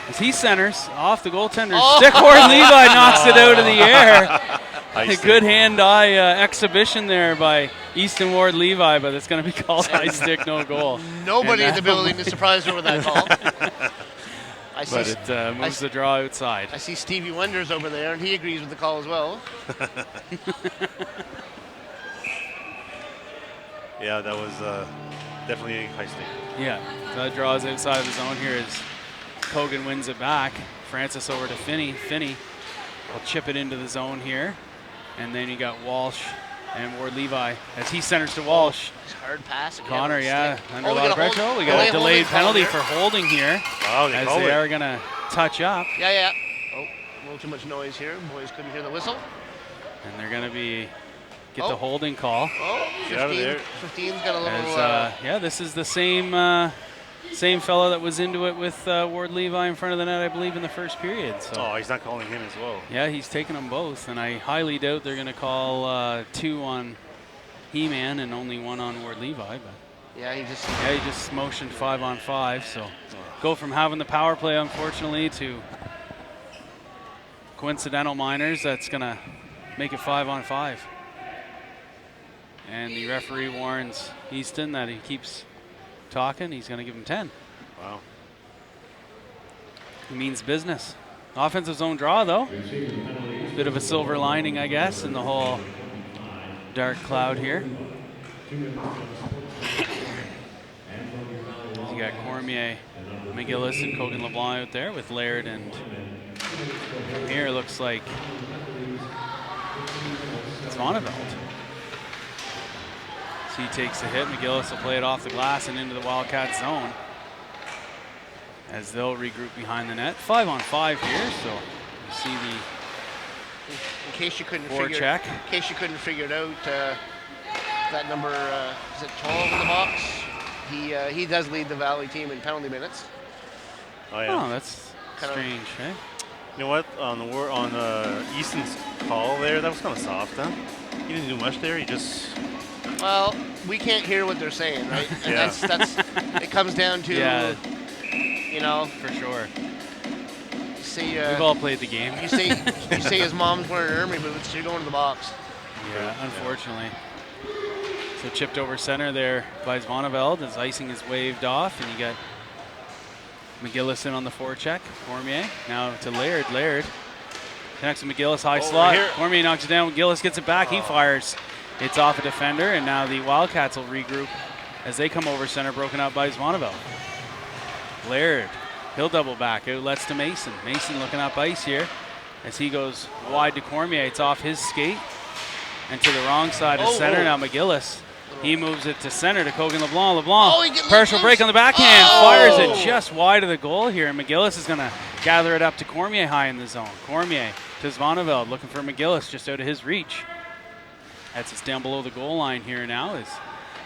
As he centers off the goaltender's stick, Ward Levi knocks it out of the air. A good hand-eye exhibition there by Easton Ward Levi, but it's going to be called high stick, no goal. Nobody And in the that building is surprised over that call. But it moves the draw outside. I see Stevie Wonder's over there, and he agrees with the call as well. Yeah, that was definitely a high stick. Yeah, so that draws outside of the zone here as Kogan wins it back. Francis over to Finney. Finney will chip it into the zone here. And then you got Walsh and Ward Levi as he centers to Walsh. Nice hard pass. Again Connor, with the yeah, stick. under a we lot got of pressure. hold- We got a holding delayed call penalty there. for holding here Wow, they as called they it. are going to touch up. Yeah. Oh, a little too much noise here. Boys couldn't hear the whistle. And they're going to get the Oh. holding call. Oh, Get out of there. 15's got a little... As, this is the same fella that was into it with Ward Levi in front of the net, I believe, in the first period. So. Oh, he's not calling him as well. Yeah, he's taking them both, and I highly doubt they're going to call 2 on He-Man and only 1 on Ward Levi. But yeah, he just motioned 5 on 5. So go from having the power play, unfortunately, to coincidental minors. That's going to make it 5 on 5. And the referee warns Easton that he keeps talking. He's going to give him 10. Wow. It means business. Offensive zone draw, though. Bit of a silver lining, I guess, in the whole dark cloud here. You got Cormier, McGillis, and Kogan LeBlanc out there with Laird, and here it looks like it's Zvoneveld. So he takes the hit. McGillis will play it off the glass and into the Wildcat zone as they'll regroup behind the net. 5 on 5 here, so you see the in case you couldn't forecheck. In case you couldn't figure it out, that number is it 12 in the box? He does lead the Valley team in penalty minutes. Oh, yeah. Oh, that's Kind of- strange, eh? You know what? On Easton's call there, that was kind of soft, huh? He didn't do much there. He just... Well, we can't hear what they're saying, right? And Yeah. that's it comes down to Yeah. you know, For sure. you say We've all played the game. you say his mom's wearing army boots, you're going to the box. Yeah, unfortunately. So chipped over center there by Zvoneveld as icing is waved off, and you got McGillis in on the forecheck. Cormier now to Laird. Laird connects to McGillis, high slot. here. Cormier knocks it down. McGillis gets it back. He fires. It's off a defender, and now the Wildcats will regroup as they come over center, broken up by Zvoneveld. Laird He'll double back. Outlets to Mason. Mason looking up ice here as he goes wide to Cormier. It's off his skate and to the wrong side of center. Now McGillis. He moves it to center to Cogan LeBlanc. LeBlanc, partial break on the backhand, fires it just wide of the goal here. And McGillis is going to gather it up to Cormier high in the zone. Cormier to Zvoneveld, looking for McGillis just out of his reach. That's just down below the goal line here now as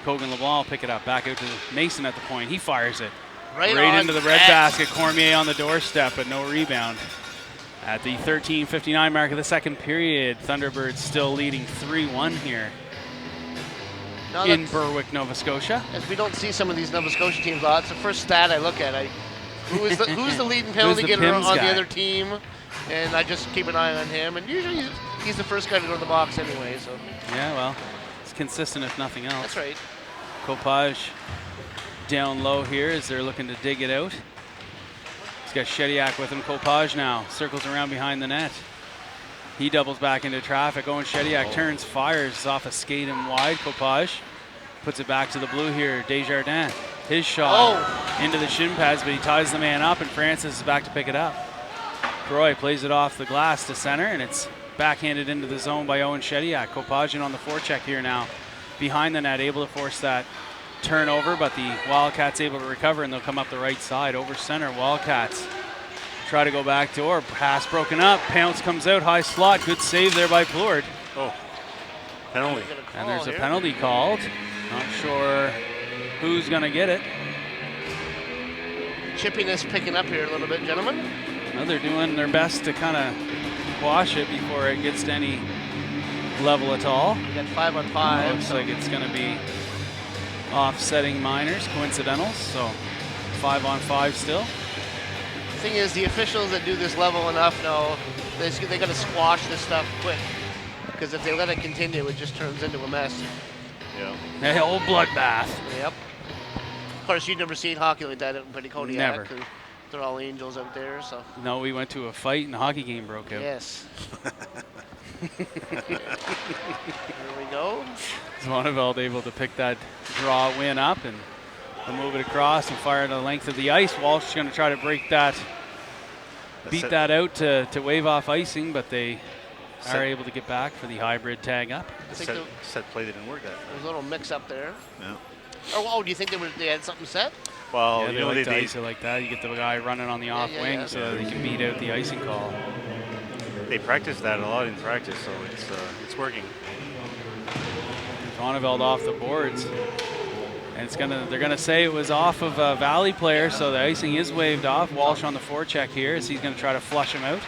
Cogan LeBlanc will pick it up. Back out to Mason at the point. He fires it right into the red basket. Cormier on the doorstep, but no rebound. At the 13:59 mark of the second period, Thunderbirds still leading 3-1 here in Berwick, Nova Scotia. As we don't see some of these Nova Scotia teams a lot, it's the first stat I look at. Who's the leading penalty getter on the other team? And I just keep an eye on him. And usually he's the first guy to go to the box anyway. So yeah, well, it's consistent if nothing else. That's right. Kopaj down low here as they're looking to dig it out. He's got Shediak with him. Kopaj now circles around behind the net. He doubles back into traffic. Owen Shediak turns, fires off a skate and wide. Kopaj puts it back to the blue here. Desjardins, his shot into the shin pads, but he ties the man up, and Francis is back to pick it up. Croy plays it off the glass to center, and it's backhanded into the zone by Owen Shediak. Kopaj on the forecheck here now. Behind the net, able to force that turnover, but the Wildcats able to recover, and they'll come up the right side over center. Wildcats try to go back door. Pass broken up. Pounce comes out. High slot. Good save there by Plourde. Penalty. And there's a penalty called. Not sure who's going to get it. Chippiness picking up here a little bit, gentlemen. Well, they're doing their best to kind of quash it before it gets to any level at all. We got 5-on-5. Looks like it's going to be offsetting minors, coincidentals. So 5-on-5 still. The thing is, the officials that do this level enough know they got to squash this stuff quick, because if they let it continue, it just turns into a mess. Yeah. Hey, old bloodbath. Yep. Of course, you've never seen hockey like that in Petticodiac. Never. They're all angels out there, so. No, we went to a fight and a hockey game broke out. Yes. Here we go. Zvoneveld able to pick that draw win up and they'll move it across and fire to the length of the ice. Walsh is going to try to break that, beat that out to wave off icing, but they are able to get back for the hybrid tag up. I think set play didn't work that. There's a little mix up there. Yeah. Oh, do you think they had something set? Well, yeah, you they know, like to ice it like that. You get the guy running on the off wing so that they can beat out the icing call. They practice that a lot in practice, so it's working. Zvoneveld off the boards. And they're gonna say it was off of a Valley player, so the icing is waved off. Walsh on the forecheck here as he's gonna try to flush him out.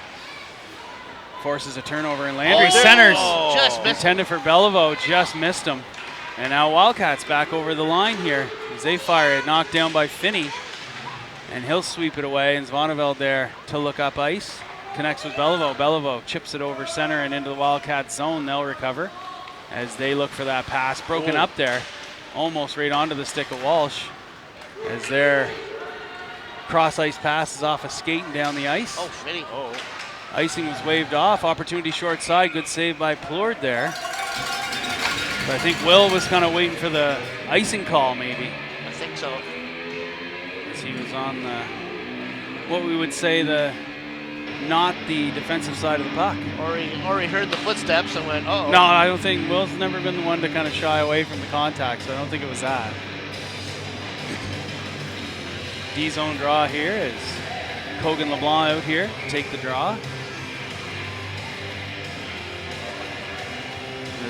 Forces a turnover, and Landry centers. Just missed intended for Beliveau, just missed him. And now Wildcats back over the line here as they fire it, knocked down by Finney. And he'll sweep it away, and Zvoneveld there to look up ice. Connects with Beliveau. Beliveau chips it over center and into the Wildcats zone. They'll recover as they look for that pass. Broken up there, almost right onto the stick of Walsh as their cross-ice pass is off a skate and down the ice. Oh, Finney. Icing was waved off. Opportunity short side. Good save by Plourde there. But I think Will was kind of waiting for the icing call, maybe. I think so. As he was on the, what we would say, not the defensive side of the puck. Or he heard the footsteps and went, uh-oh. No, I don't think Will's never been the one to kind of shy away from the contact, so I don't think it was that. D-zone draw here is Cogan LeBlanc out here to take the draw.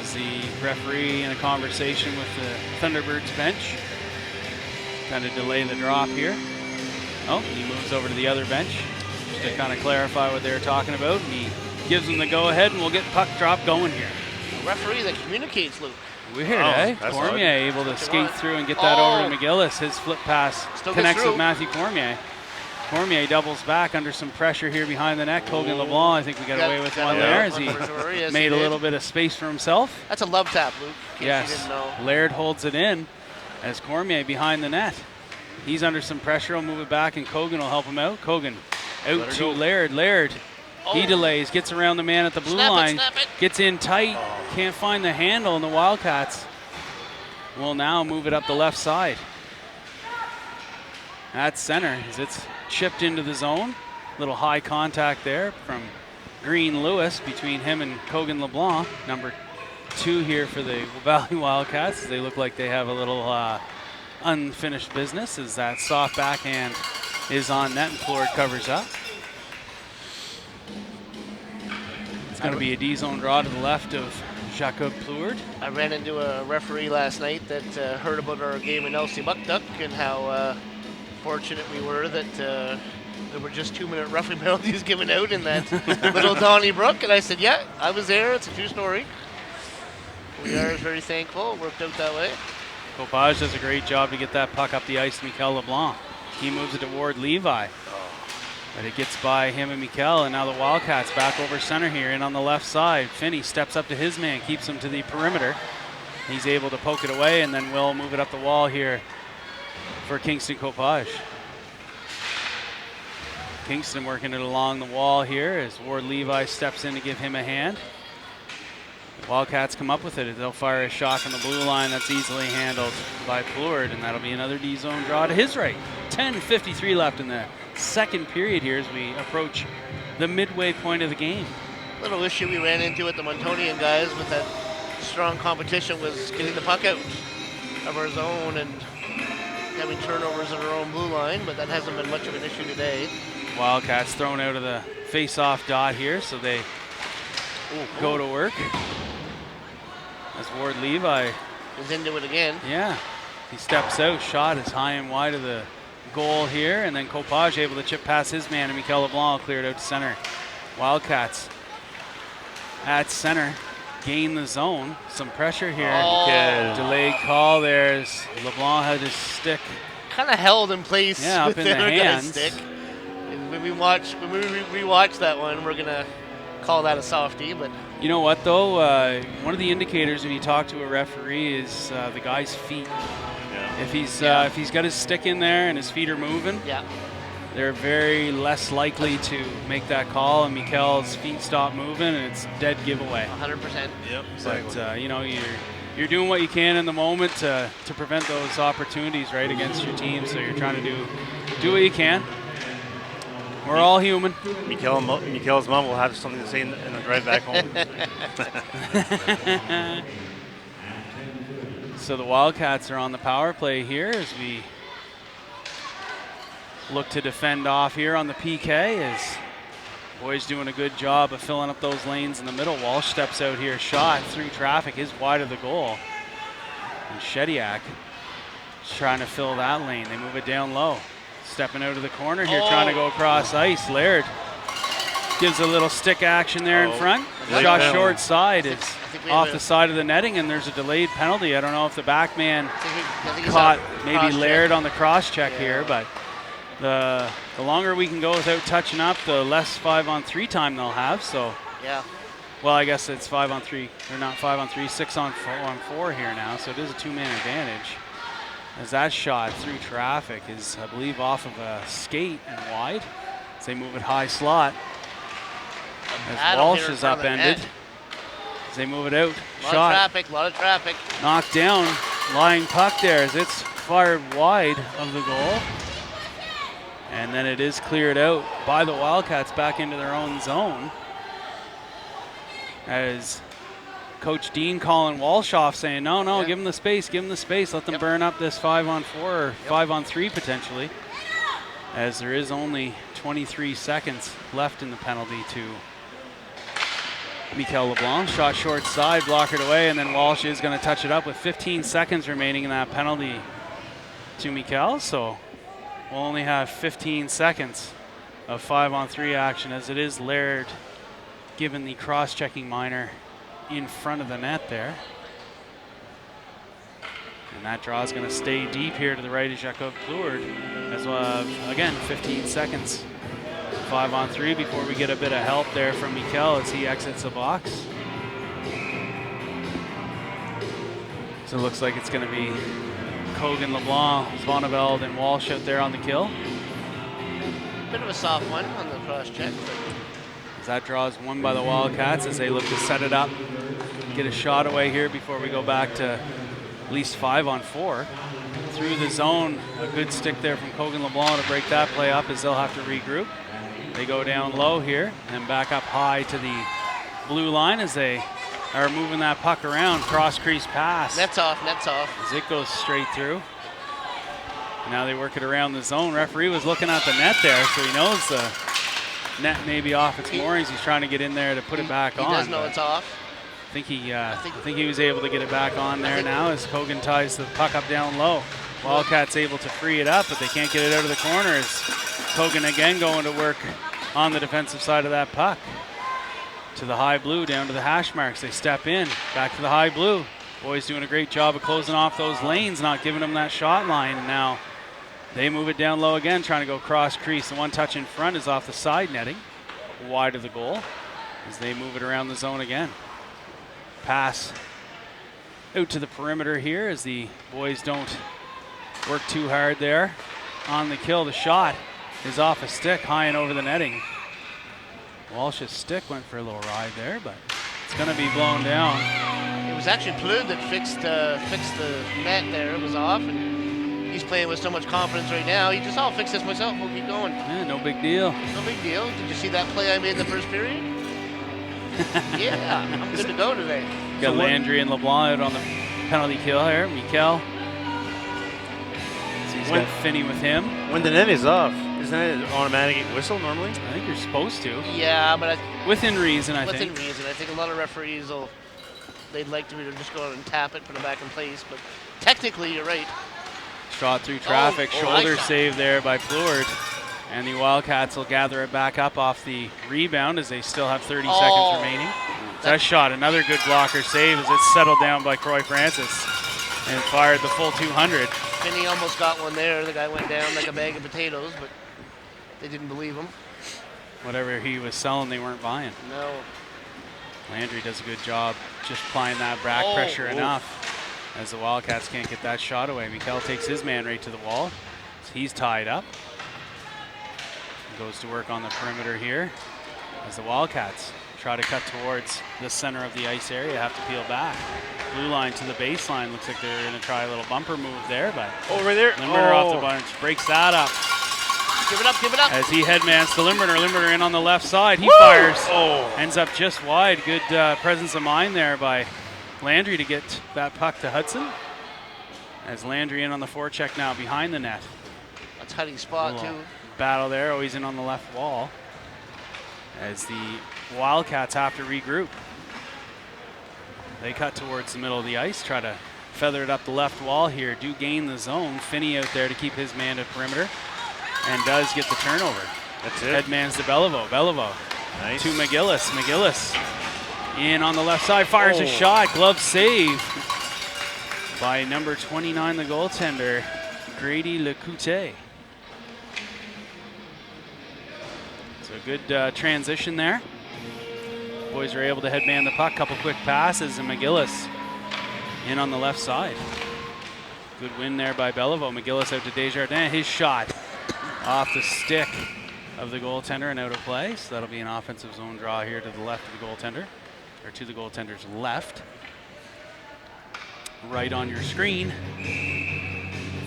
As the referee in a conversation with the Thunderbirds bench, kind of delay the drop here. Oh, he moves over to the other bench just to kind of clarify what they were talking about. And he gives them the go-ahead, and we'll get puck drop going here. A referee that communicates, Luke. Weird, eh? Cormier able to skate through and get that over to McGillis. His flip pass connects with Matthew Cormier. Cormier doubles back under some pressure here behind the net. Cogan LeBlanc, I think we got away with one there as he made a little bit of space for himself. That's a love tap, Luke. Yes, you didn't know. Laird holds it in as Cormier behind the net. He's under some pressure. He'll move it back, and Cogan will help him out. Cogan out to Laird. Laird, he delays, gets around the man at the blue line, gets in tight, can't find the handle, and the Wildcats will now move it up the left side. at center as it's chipped into the zone. Little high contact there from Green Lewis between him and Cogan LeBlanc, number 2 here for the Valley Wildcats. They look like they have a little unfinished business as that soft backhand is on net and Plord covers up. It's going to be a D-zone draw to the left of Jacob Plord. I ran into a referee last night that heard about our game in Elsie Muckduck and how fortunate we were that there were just 2-minute roughing penalties given out in that little Donnybrook. And I said, yeah, I was there. It's a true story. We are very thankful. It worked out that way. Copage does a great job to get that puck up the ice to Mikel LeBlanc. He moves it toward Levi. But it gets by him and Mikel, and now the Wildcats back over center here in on the left side. Finney steps up to his man, keeps him to the perimeter. He's able to poke it away, and then will move it up the wall here for Kingston Copage. Kingston working it along the wall here as Ward Levi steps in to give him a hand. The Wildcats come up with it. They'll fire a shot from the blue line that's easily handled by Plord, and that'll be another D-zone draw to his right. 10:53 left in the second period here as we approach the midway point of the game. Little issue we ran into with the Montonian guys with that strong competition was getting the puck out of our zone and having turnovers in our own blue line, but that hasn't been much of an issue today. Wildcats thrown out of the face-off dot here, so they go to work. As Ward Levi is into it again. Yeah, he steps out, shot is high and wide of the goal here, and then Copage able to chip past his man, and Mikel LeBlanc cleared out to center. Wildcats at center, gain the zone. Some pressure here. Delayed call there as LeBlanc had his stick. Kind of held in place up with in the hands. Stick. And when we rewatch that one, we're gonna call that a softie. But you know what though? One of the indicators when you talk to a referee is the guy's feet. If he's got his stick in there and his feet are moving, they're very less likely to make that call. And Mikel's feet stop moving, and it's dead giveaway. 100%. Yep. Exactly. But you know, you're doing what you can in the moment to prevent those opportunities right against your team. So you're trying to do what you can. We're all human. Mikel's mom will have something to say in the drive back home. So the Wildcats are on the power play here as we look to defend off here on the PK as boys doing a good job of filling up those lanes in the middle. Walsh steps out here, shot through traffic, is wide of the goal. And Shediak is trying to fill that lane. They move it down low. Stepping out of the corner here, trying to go across ice. Laird gives a little stick action there in front. Shot short side is off the side of the netting, and there's a delayed penalty. I don't know if the back man caught maybe Laird on the cross check here, but the longer we can go without touching up, the less 5-on-3 time they'll have. So well, I guess it's 5-on-3. They're not 5-on-3, 6-on-4 here now. So it is a 2-man advantage. As that shot through traffic is, I believe, off of a skate and wide. As they move it high slot. As Walsh is upended. As they move it out. A lot of traffic. Knocked down. Lying puck there as it's fired wide of the goal. And then it is cleared out by the Wildcats back into their own zone. As Coach Dean calling Walsh off, saying, no, give him the space, let them burn up this 5-on-4 or 5-on-3 potentially. As there is only 23 seconds left in the penalty to Mikel LeBlanc. Shot short side, blockered away, and then Walsh is going to touch it up with 15 seconds remaining in that penalty to Mikel. So we'll only have 15 seconds of 5-on-3 action as it is Laird given the cross-checking minor in front of the net there. And that draw is going to stay deep here to the right of Jacob Plord, as well. Again, 15 seconds, 5-on-3 before we get a bit of help there from Mikel as he exits the box. So it looks like it's going to be Cogan, LeBlanc, Zvoneveld, and Walsh out there on the kill. Bit of a soft one on the cross check. That draw is won by the Wildcats as they look to set it up, get a shot away here before we go back to at least 5-on-4. through the zone. A good stick there from Cogan LeBlanc to break that play up as they'll have to regroup. They go down low here and back up high to the blue line as they are moving that puck around. Cross crease pass. Net's off, net's off. As it goes straight through. Now they work it around the zone. Referee was looking at the net there, so he knows the net may be off its moorings. He's trying to get in there to put it back on. He does know it's off. I think he was able to get it back on there now as Cogan ties the puck up down low. Wildcats able to free it up, but they can't get it out of the corner as Cogan again going to work on the defensive side of that puck. To the high blue, down to the hash marks. They step in, back to the high blue. Boys doing a great job of closing off those lanes, not giving them that shot line. And now they move it down low again, trying to go cross crease. The one touch in front is off the side netting, wide of the goal, as they move it around the zone again. Pass out to the perimeter here as the boys don't work too hard there on the kill. The shot is off a stick, high and over the netting. Walsh's stick went for a little ride there, but it's going to be blown down. It was actually Plud that fixed the net there. It was off, and he's playing with so much confidence right now. He just, I'll fix this myself. We'll keep going. Yeah, no big deal. No big deal. Did you see that play I made in the first period? Yeah, I'm good to go today. Got Landry and LeBlanc out on the penalty kill here. Mikel. So he's got Finney with him. When the net is off, isn't that an automatic whistle normally? I think you're supposed to. Yeah, but within reason, I think. Within reason. I think a lot of referees they'd like to just go out and tap it, put it back in place. But technically, you're right. Shot through traffic. Shoulder save there by Plord. And the Wildcats will gather it back up off the rebound as they still have 30 seconds remaining. That shot, another good blocker save as it's settled down by Croy Francis and fired the full 200. Finney almost got one there. The guy went down like a bag of potatoes, but they didn't believe him. Whatever he was selling, they weren't buying. No. Landry does a good job just applying that back pressure enough as the Wildcats can't get that shot away. Mikel takes his man right to the wall. So he's tied up. Goes to work on the perimeter here as the Wildcats try to cut towards the center of the ice area, have to peel back. Blue line to the baseline. Looks like they're going to try a little bumper move there, but over there. Limburner off the bunch breaks that up. Give it up, give it up. As he headmans to Limburner. Limburner in on the left side. He fires. Ends up just wide. Good presence of mind there by Landry to get that puck to Hudson. As Landry in on the forecheck now behind the net. A tight spot too. Battle there, always in on the left wall as the Wildcats have to regroup. They cut towards the middle of the ice, try to feather it up the left wall here, do gain the zone. Finney out there to keep his man to perimeter and does get the turnover. That's it. Headman's to Beliveau. Beliveau nice. To McGillis. McGillis in on the left side, fires a shot, glove save by number 29, the goaltender, Grady Lecoute. Good transition there. Boys are able to headman the puck. Couple quick passes, and McGillis in on the left side. Good win there by Beliveau. McGillis out to Desjardins. His shot off the stick of the goaltender and out of play. So that'll be an offensive zone draw here to the left of the goaltender, or to the goaltender's left. Right on your screen.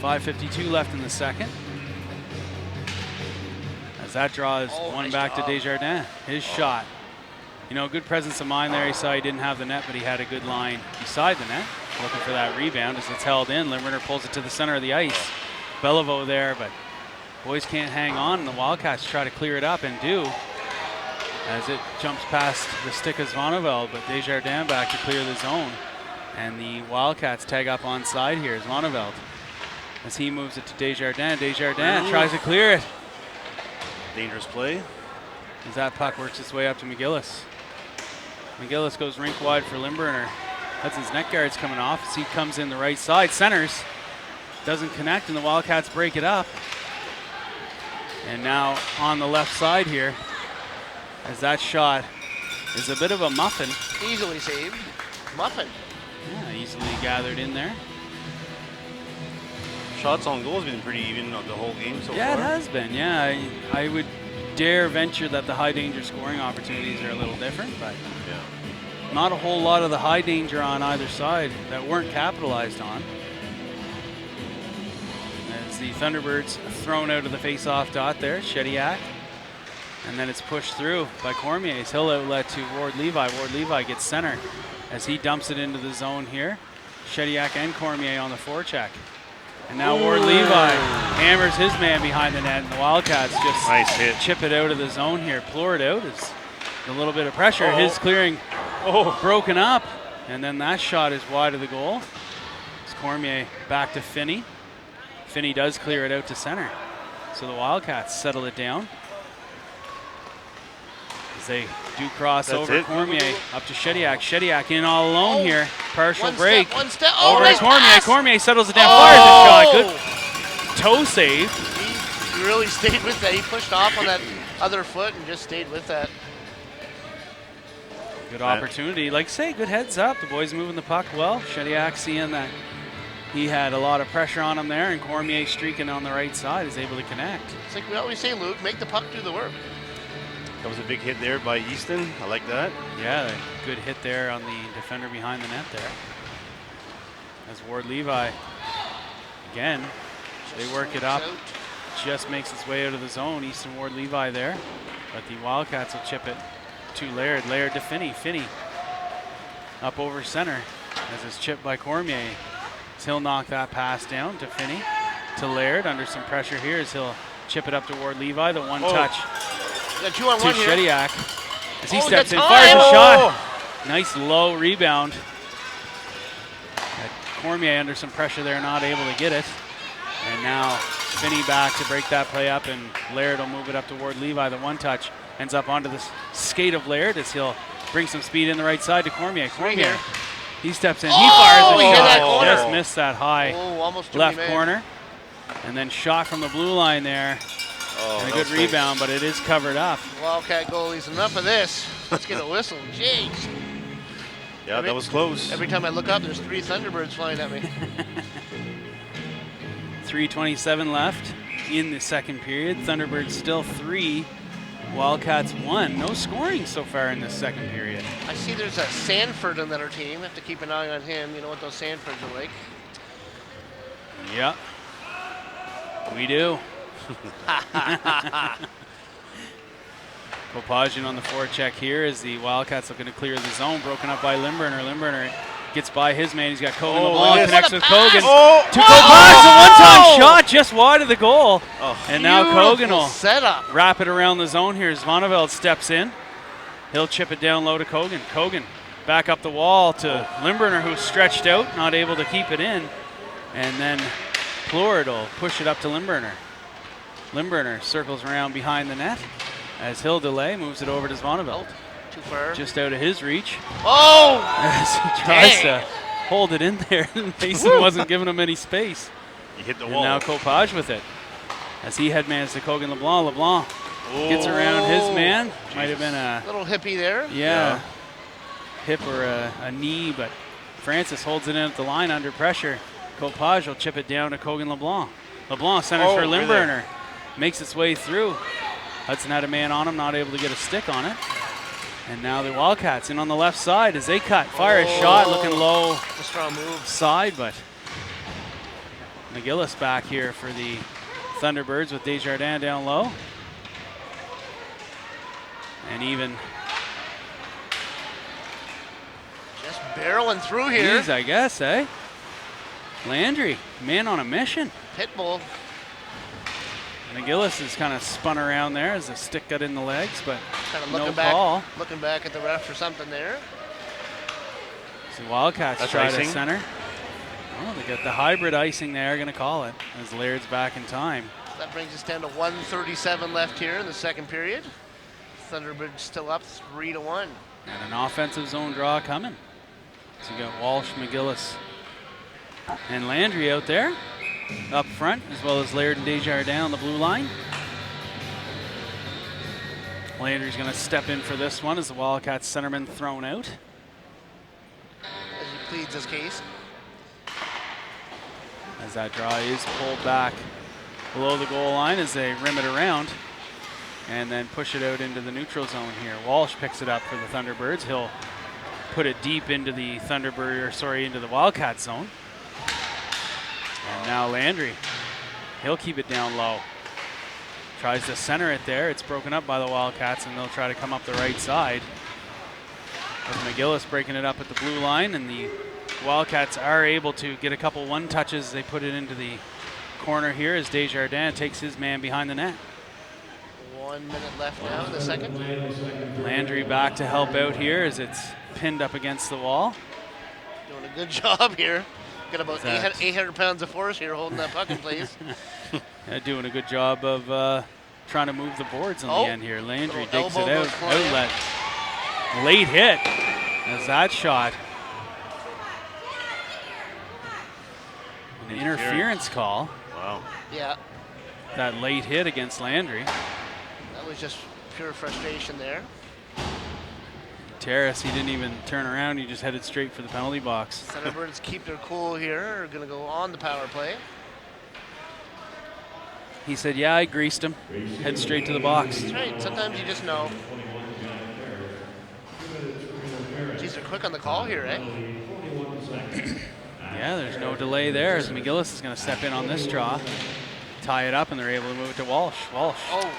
5:52 left in the second. As that draw is one back to Desjardins. His shot. You know, good presence of mind there. He saw he didn't have the net, but he had a good line beside the net. Looking for that rebound as it's held in. Limburner pulls it to the center of the ice. Beliveau there, but boys can't hang on, and the Wildcats try to clear it up and do. As it jumps past the stick of Zvoneveld, but Desjardins back to clear the zone. And the Wildcats tag up on side here. Zvoneveld as he moves it to Desjardins. Desjardins tries to clear it. Dangerous play. As that puck works its way up to McGillis. McGillis goes rink wide for Limburner. Hudson's net guard's coming off as he comes in the right side. Centers. Doesn't connect, and the Wildcats break it up. And now on the left side here, as that shot is a bit of a muffin. Easily saved. Muffin. Yeah, easily gathered in there. Shots on goal has been pretty even the whole game so far. Yeah, it has been. Yeah, I would dare venture that the high danger scoring opportunities are a little different, but not a whole lot of the high danger on either side that weren't capitalized on. as the Thunderbirds thrown out of the face-off dot there, Shediak. And then it's pushed through by Cormier's hill outlet to Ward Levi. Ward Levi gets center as he dumps it into the zone here. Shediak and Cormier on the forecheck. And now Ward Levi hammers his man behind the net, and the Wildcats just Nice hit. chip it out of the zone here. Plore it out. It's a little bit of pressure. His clearing broken up, and then that shot is wide of the goal. It's Cormier back to Finney. Finney does clear it out to center. So the Wildcats settle it down. As they do cross over Cormier up to Shediak. Shediak in all alone here. Partial break. One step. Over Nice to Cormier. pass. Cormier settles it down, fires the shot. Good toe save. He really stayed with that. He pushed off on that other foot and just stayed with that. Good opportunity. Like say, good heads up. The boys moving the puck well. Shediak seeing that he had a lot of pressure on him there, and Cormier streaking on the right side is able to connect. It's like we always say, Luke, make the puck do the work. That was a big hit there by Easton. I like that. Yeah, good hit there on the defender behind the net there. As Ward Levi, again, they work it up. Just makes its way out of the zone. Easton Ward Levi there. But the Wildcats will chip it to Laird. Laird to Finney. Finney up over center as it's chipped by Cormier. As he'll knock that pass down to Finney. To Laird under some pressure here as he'll chip it up to Ward Levi. The one touch Got 2-on-1 to here. Shediak. As he steps in, time. fires a shot. Nice low rebound. Cormier under some pressure there, not able to get it. And now Finney back to break that play up, and Laird will move it up to Ward Levi. The one touch ends up onto the skate of Laird as he'll bring some speed in the right side to Cormier. Cormier, he steps in, he fires he a hit that shot. corner. Just missed that high Almost too left many men. corner. And then shot from the blue line there. And a good rebound, but it is covered up. Wildcat goalies, enough of this. Let's get a whistle. Jeez. Yeah, that was close. Every time I look up, there's 3 Thunderbirds flying at me. 3:27 left in the second period. Thunderbirds still 3, Wildcats 1. No scoring so far in this second period. I see there's a Sanford on our team. Have to keep an eye on him. You know what those Sanfords are like. Yep, we do. Kopajian on the forecheck here as the Wildcats looking to clear the zone. Broken up by Limburner. Limburner gets by his man. He's got Kogan LeBlanc, connects with Kogan. To Kopajian, a one-time shot just wide of the goal. And now Kogan will setup. wrap it around the zone here as Vonneveldt steps in. He'll chip it down low to Kogan. Kogan back up the wall to Limburner, who's stretched out, not able to keep it in. And then Plord will push it up to Limburner. Limburner circles around behind the net as he'll delay, moves it over to Vonneveldt. Too far. Just out of his reach. Oh! As he tries to hold it in there. Mason wasn't giving him any space. He hit the And wall. now Kopaj with it. As he headmans to Kogan LeBlanc. LeBlanc gets around his man. Might have been a little hippie there. hip or a knee, but Francis holds it in at the line under pressure. Kopaj will chip it down to Kogan LeBlanc. LeBlanc centers for Limburner. Makes its way through. Hudson had a man on him, not able to get a stick on it. And now the Wildcats in on the left side as they cut. Fire a shot, looking low. A strong move. Side, but McGillis back here for the Thunderbirds with Desjardins down low. And even just barreling through here. I guess, eh? Landry, man on a mission. Pitbull. McGillis is kind of spun around there as the stick got in the legs, but Kind of no looking back, call. looking back at the ref for something there. So Wildcats That's try icing. to center. Oh, they got the hybrid icing there, going to call it, as Laird's back in time. That brings us down to 1:37 left here in the second period. Thunderbirds still up 3-1. And an offensive zone draw coming. So you got Walsh, McGillis, and Landry out there up front, as well as Laird and Desjardins on the blue line. Landry's going to step in for this one as the Wildcats centerman thrown out. As he pleads his case. As that draw is pulled back below the goal line as they rim it around and then push it out into the neutral zone here. Walsh picks it up for the Thunderbirds. He'll put it deep into the into the Wildcat zone. And now Landry He'll keep it down low. Tries to center it there. It's broken up by the Wildcats, and they'll try to come up the right side. With McGillis breaking it up at the blue line, and the Wildcats are able to get a couple one touches. They put it into the corner here as Desjardins takes his man behind the net. 1 minute left now in the second. Landry back to help out here as it's pinned up against the wall. Doing a good job here. Got about That- 800 pounds of force here holding that puck in place. Doing a good job of trying to move the boards on the end here. Landry Little digs it elbow out. goes flying. Outlet. Late hit as that shot. An interference call. Wow. Yeah, That late hit against Landry. that was just pure frustration there. Terrace, he didn't even turn around. He just headed straight for the penalty box. Thunderbirds keep their cool here. Are going to go on the power play. He said, yeah, I greased him. Head straight to the box. That's right. Sometimes you just know. Geez, they're quick on the call here, eh? Yeah, there's no delay there as McGillis is going to step in on this draw. Tie it up, and they're able to move it to Walsh. Walsh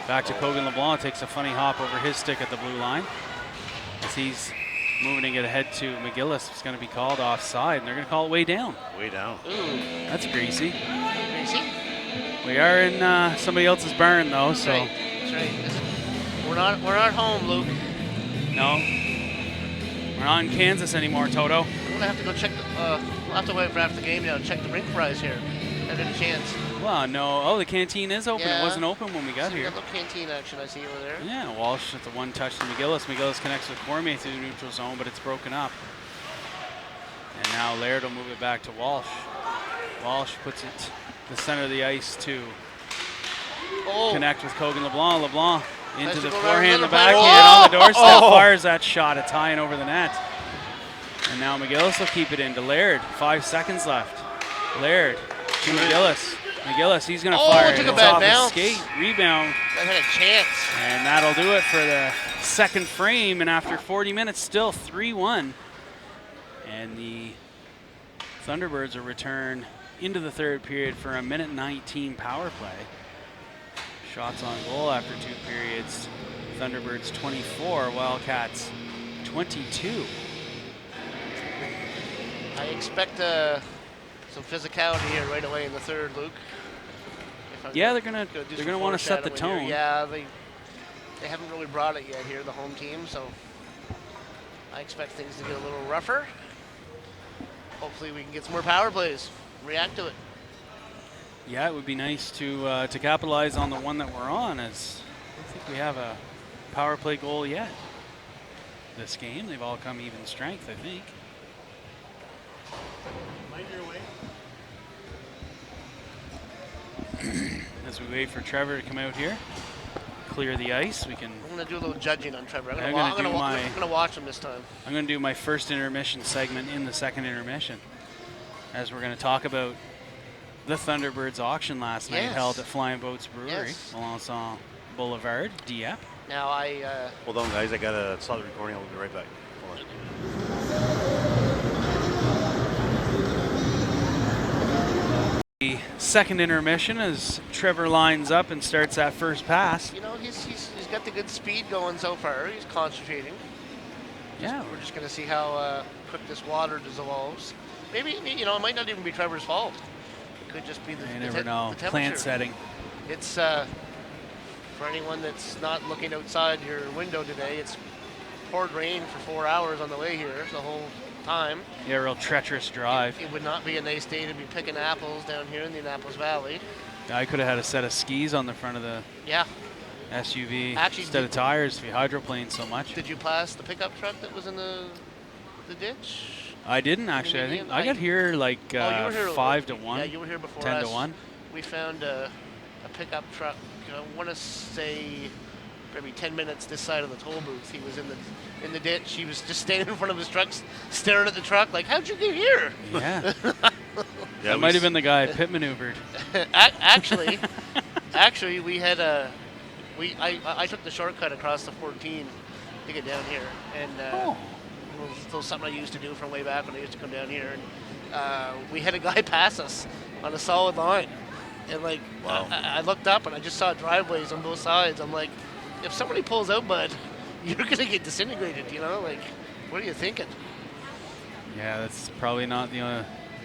back to Kogan LeBlanc, takes a funny hop over his stick at the blue line. As he's moving it ahead to McGillis, it's going to be called offside, and they're going to call it way down. Way down. Ooh, That's greasy. Gracie. We are in somebody else's barn, though, so Right. That's right. We're not home, Luke. no. We're not in Kansas anymore, Toto. I'm gonna have to go check. We'll have to wait for after the game now and check the rink price here. Have any chance? Well, no. Oh, the canteen is open. Yeah. It wasn't open when we got So we here. got a little canteen action I see over there. Yeah, Walsh at the one touch to McGillis. McGillis connects with Cormier through the neutral zone, but it's broken up. And now Laird will move it back to Walsh. Walsh puts it to the center of the ice to connect with Kogan LeBlanc. LeBlanc into Nice the to go forehand, around the the backhand back. on the doorstep. Fires that shot, a tie-in over the net. And now McGillis will keep it into Laird. 5 seconds left. Laird to McGillis. McGillis, he's going to fire it. Took a It's bad off his bounce. skate. Rebound. That had a chance. And that'll do it for the second frame. And after 40 minutes, still 3-1. And the Thunderbirds will return into the third period for a 1:19 power play. Shots on goal after 2 periods. Thunderbirds 24, Wildcats 22. I expect some physicality here right away in the third, Luke. If I'm Yeah, they're do gonna some want to set the foreshadowing tone. here. Yeah, they haven't really brought it yet here, the home team. So I expect things to get a little rougher. Hopefully, we can get some more power plays. React to it. Yeah, it would be nice to capitalize on the one that we're on, as I don't think we have a power play goal yet this game. They've all come even strength, I think. As we wait for Trevor to come out here, clear the ice, we can. I'm going to do a little judging on Trevor. I'm I'm going gonna to watch him this time. I'm going to do my first intermission segment in the second intermission, as we're going to talk about the Thunderbirds auction last night Yes. held at Flying Boats Brewery, Yes. Melanson Boulevard, Dieppe. Now, Hold on, guys. I got to stop the recording. I'll be right back. Hold on. The second intermission as Trevor lines up and starts that first pass. you know, he's got the good speed going so far. He's concentrating. Yeah, We're just going to see how quick this water dissolves. Maybe, you know, it might not even be Trevor's fault. It could just be the, you the, never te- know. the temperature. Plant setting. It's, for anyone that's not looking outside your window today, it's poured rain for 4 hours on the way here, the whole time. Yeah, real treacherous drive. It would not be a nice day to be picking apples down here in the Annapolis Valley. I could have had a set of skis on the front of the Yeah. SUV Actually, instead of tires if you hydroplaned so much. Did you pass the pickup truck that was in the ditch? I didn't actually. I think Median? I got here like Oh, you were here 5 to 1. Yeah, you were here before 10 us. to 1. We found a pickup truck. I want to say maybe 10 minutes this side of the toll booth. He was in the ditch. He was just standing in front of his truck, staring at the truck, like, "How'd you get here?" Yeah. Yeah, That might have been the guy pit maneuvered. Actually, we had I took the shortcut across the 14 to get down here, and it was something I used to do from way back when I used to come down here. And we had a guy pass us on a solid line. And like, Wow. I looked up and I just saw driveways on both sides. I'm like, if somebody pulls out, bud, you're gonna get disintegrated. You know, like, what are you thinking? Yeah, that's probably not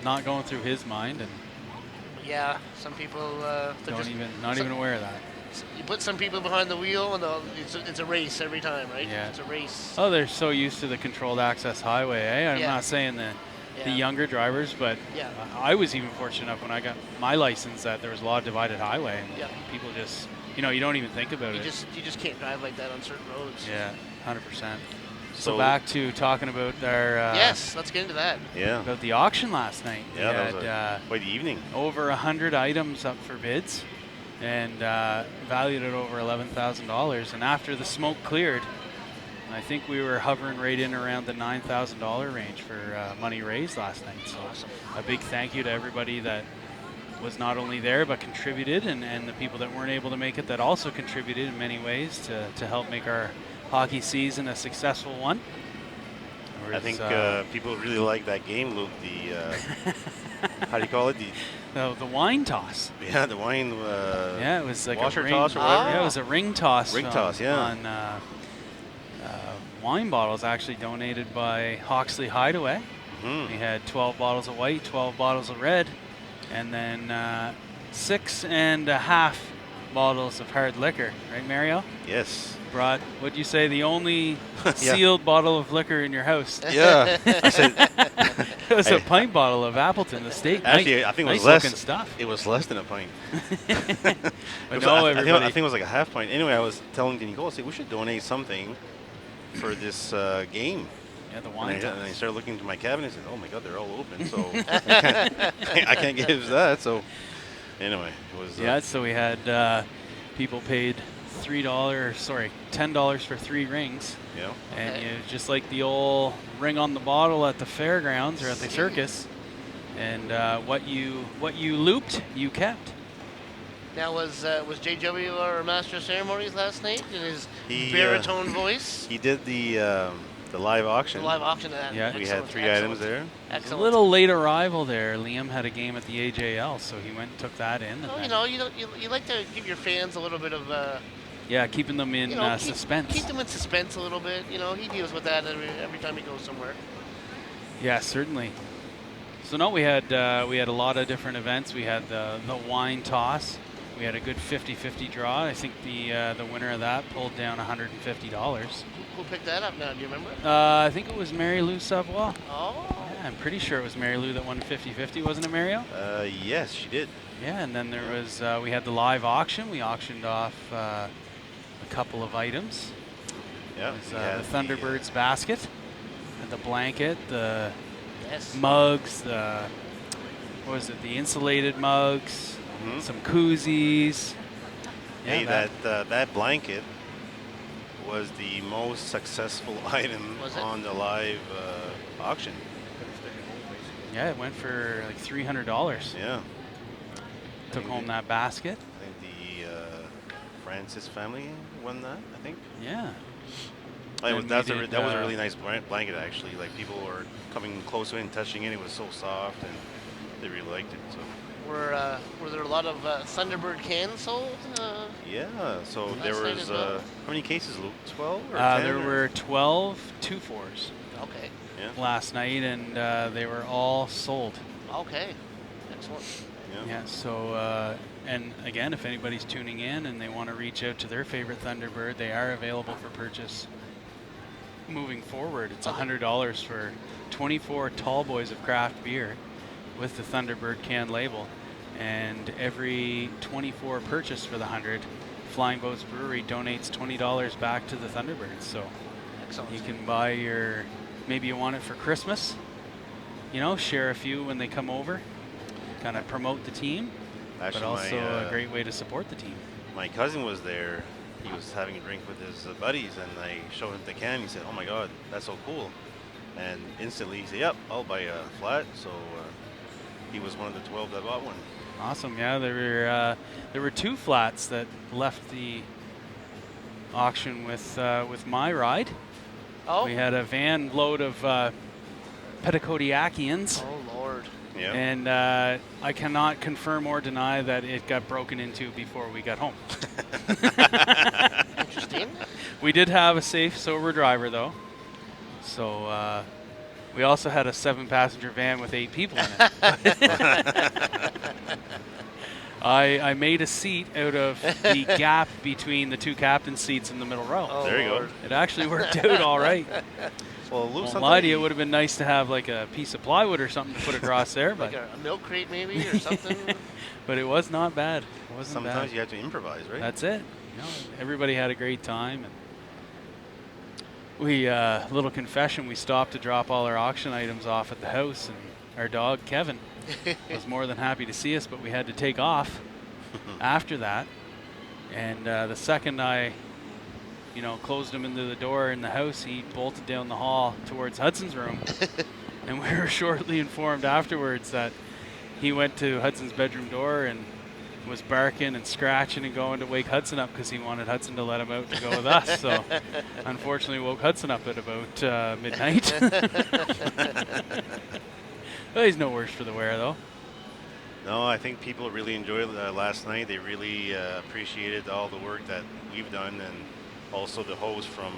not going through his mind, and Yeah, some people they're just not even aware of that. You put some people behind the wheel, and it's a race every time, right? Yeah. It's a race. Oh, they're so used to the controlled access highway. Eh? I'm Yeah. not saying the Yeah. younger drivers, but Yeah. I was even fortunate enough when I got my license that there was a lot of divided highway, and Yeah. people just, you don't even think about You it. just can't drive like that on certain roads. Yeah, 100%. So So- back to talking about our Yes, let's get into that. Yeah. about the auction last night. Yeah, We that was had, quite the evening. over 100 items up for bids, and valued at over $11,000. And after the smoke cleared, I think we were hovering right in around the $9,000 range for money raised last night. So Awesome. a big thank you to everybody that was not only there but contributed, and the people that weren't able to make it that also contributed in many ways to help make our hockey season a successful one. I think people really like that game, Luke. The how do you call it? The wine toss. The wine. Yeah, it was like washer a ring toss or whatever. Yeah, it was a ring toss. Ring toss, yeah. On wine bottles actually donated by Hawksley Hideaway. Mhm. We had 12 bottles of white, 12 bottles of red, and then 6.5 bottles of hard liquor. Right, Mario? Yes. Brought, what'd you say, the only sealed bottle of liquor in your house? Yeah. I said. It was a Hey. pint bottle of Appleton Estate. Actually, I think it was nice less. looking stuff. It was less than a pint. But I no, think everybody. it was like a half pint. Anyway, I was telling Nicole, I said we should donate something for this game. Yeah, the And wine I toss. started looking to my cabinet and said, oh my God, they're all open. So I can't give that. So anyway, it was. Yeah, so we had people paid $10 for 3 rings, Yeah. and Okay. you just like the old ring on the bottle at the fairgrounds or at the circus, and what you looped, you kept. Now was JW our master of ceremonies last night in his He, baritone voice? He did the live auction. The live auction. Yeah. We had 3 items there. A Excellent. little late arrival there. Liam had a game at the AJL, so he went and took that in. And Well, then- you like to give your fans a little bit of yeah, keeping them in keep suspense. Keep them in suspense a little bit. He deals with that every time he goes somewhere. Yeah, certainly. So no, we had a lot of different events. We had the wine toss. We had a good 50-50 draw. I think the winner of that pulled down $150. Who picked that up now? Do you remember? I think it was Mary Lou Savoie. Oh. Yeah, I'm pretty sure it was Mary Lou that won 50-50, wasn't it, Mario? Yes, she did. Yeah, and then there was we had the live auction. We auctioned off a couple of items. Yeah. It was, we had the Thunderbirds basket, and the blanket, the Yes. mugs, the the insulated mugs, Mhm. some koozies. Yeah, Hey, that blanket was the most successful item Was it? on the live auction. yeah, it went for like $300. Yeah. Took home that basket. I think the Francis family won that, I think. Yeah. That was, And that's we a, did, that was a really nice blanket, actually. Like, people were coming close to it and touching it. It was so soft, and they really liked it. So, Were there a lot of Thunderbird cans sold? yeah. So Last there night was, as well? how many cases, Luke? 12 or 10? There or- were 12 2-4s Okay. Yeah. last night, and they were all sold. Okay. Excellent. Yeah. Yeah, so, and again, if anybody's tuning in and they want to reach out to their favorite Thunderbird, they are available for purchase moving forward. It's $100 for 24 tall boys of craft beer with the Thunderbird can label. And every 24 purchase for the 100, Flying Boats Brewery donates $20 back to the Thunderbirds. So Excellent. you can buy maybe you want it for Christmas, share a few when they come over, kind of promote the team, Actually, but also a great way to support the team. my cousin was there. He was having a drink with his buddies, and I showed him the can. He said, "Oh my God, that's so cool!" And instantly he said, "Yep, I'll buy a flat." So he was one of the 12 that bought one. Awesome, yeah. There were 2 flats that left the auction with my ride. Oh. We had a van load of Petticodiakians. Oh Lord. Yeah. And I cannot confirm or deny that it got broken into before we got home. Interesting. We did have a safe, sober driver, though. So we also had a 7-passenger van with 8 people in it. I made a seat out of the gap between the 2 captain seats in the middle row. Oh, There you go. Lord. It actually worked out all right. Well, Lou, Won't lie to you, it would have been nice to have like a piece of plywood or something to put across there, but Like a milk crate maybe or something. but it was not bad. It wasn't sometimes bad. you have to improvise, right? That's it. You know, everybody had a great time, and we little confession. We stopped to drop all our auction items off at the house, and our dog Kevin was more than happy to see us, but we had to take off after that. And the second I, closed him into the door in the house, he bolted down the hall towards Hudson's room. And we were shortly informed afterwards that he went to Hudson's bedroom door and was barking and scratching and going to wake Hudson up because he wanted Hudson to let him out to go with us. So unfortunately woke Hudson up at about midnight. Well, he's no worse for the wear, though. No, I think people really enjoyed last night. They really appreciated all the work that we've done, and also the host from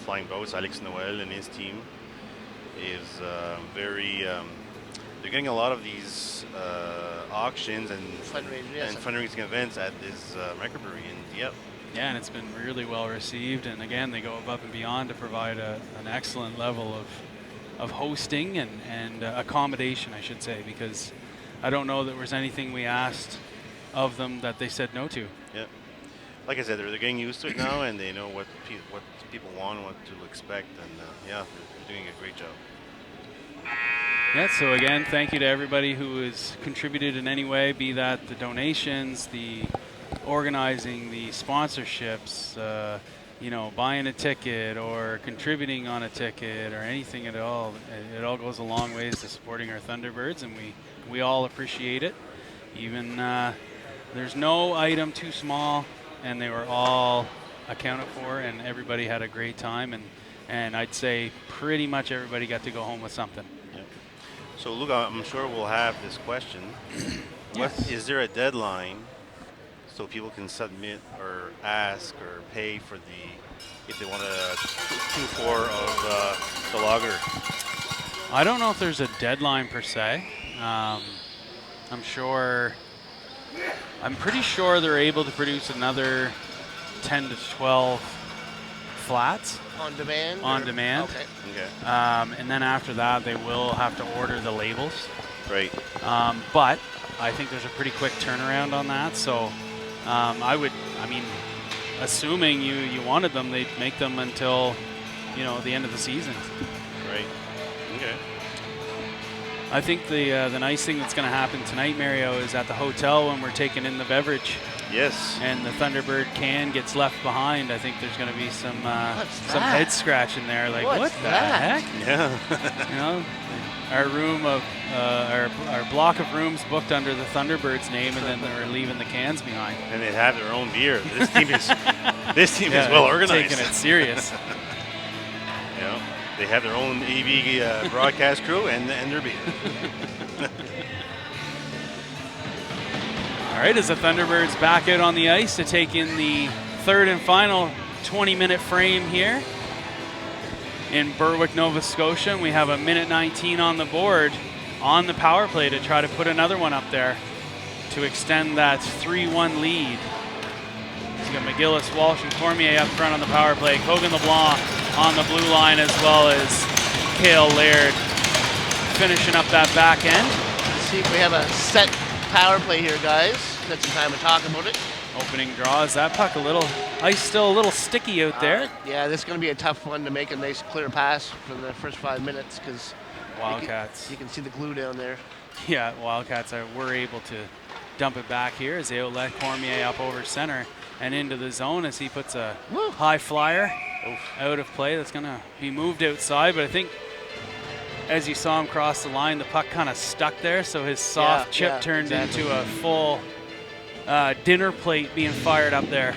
Flying Boats, Alex Noel, and his team is very. They're getting a lot of these auctions and fundraising events at this microbrewery in Dieppe. Yeah, and it's been really well received. And again, they go above and beyond to provide an excellent level of hosting and accommodation, I should say, because I don't know that there was anything we asked of them that they said no to. Yeah, like I said, they're getting used to it now, and they know what people want, what to expect, and yeah, they're doing a great job. Yeah, so again, thank you to everybody who has contributed in any way, be that the donations, the organizing, the sponsorships, buying a ticket or contributing on a ticket or anything at all. It all goes a long ways to supporting our Thunderbirds, and we all appreciate it. Even there's no item too small, and they were all accounted for, and everybody had a great time, and I'd say pretty much everybody got to go home with something. Yeah. So, Luke, I'm sure we'll have this question. Yes. Is there a deadline so people can submit or ask or pay for if they want a 2-4 of the lager? I don't know if there's a deadline per se. I'm pretty sure they're able to produce another 10 to 12 flats On demand? on or- demand. Okay. Okay. And then after that, they will have to order the labels. Right. But I think there's a pretty quick turnaround on that. So assuming you wanted them, they'd make them until, the end of the season. Right. Okay. I think the nice thing that's going to happen tonight, Mario, is at the hotel when we're taking in the beverage Yes. and the Thunderbird can gets left behind. I think there's going to be some What's some that? head scratching there. Like, What's what the that? heck? Yeah. Our room of our block of rooms booked under the Thunderbird's name, and then they're leaving the cans behind. And they have their own beer. This team is well organized. Taking it serious. They have their own AV broadcast crew and their beer. All right, as the Thunderbirds back out on the ice to take in the third and final 20-minute frame here in Berwick, Nova Scotia. And we have 1:19 on the board on the power play to try to put another one up there to extend that 3-1 lead. So you got McGillis, Walsh, and Cormier up front on the power play. Kogan LeBlanc on the blue line, as well as Cale Laird finishing up that back end. Let's see if we have a set power play here, guys. Got some time to talk about it. Opening draws. That puck ice still a little sticky out there. Yeah, this is going to be a tough one to make a nice clear pass for the first 5 minutes because Wildcats. you can see the glue down there. Yeah, Wildcats were able to dump it back here as they outlet Cormier up over center and into the zone as he puts a high flyer out of play. That's going to be moved outside, but I think as you saw him cross the line, the puck kind of stuck there, so his soft chip turned into a full dinner plate being fired up there.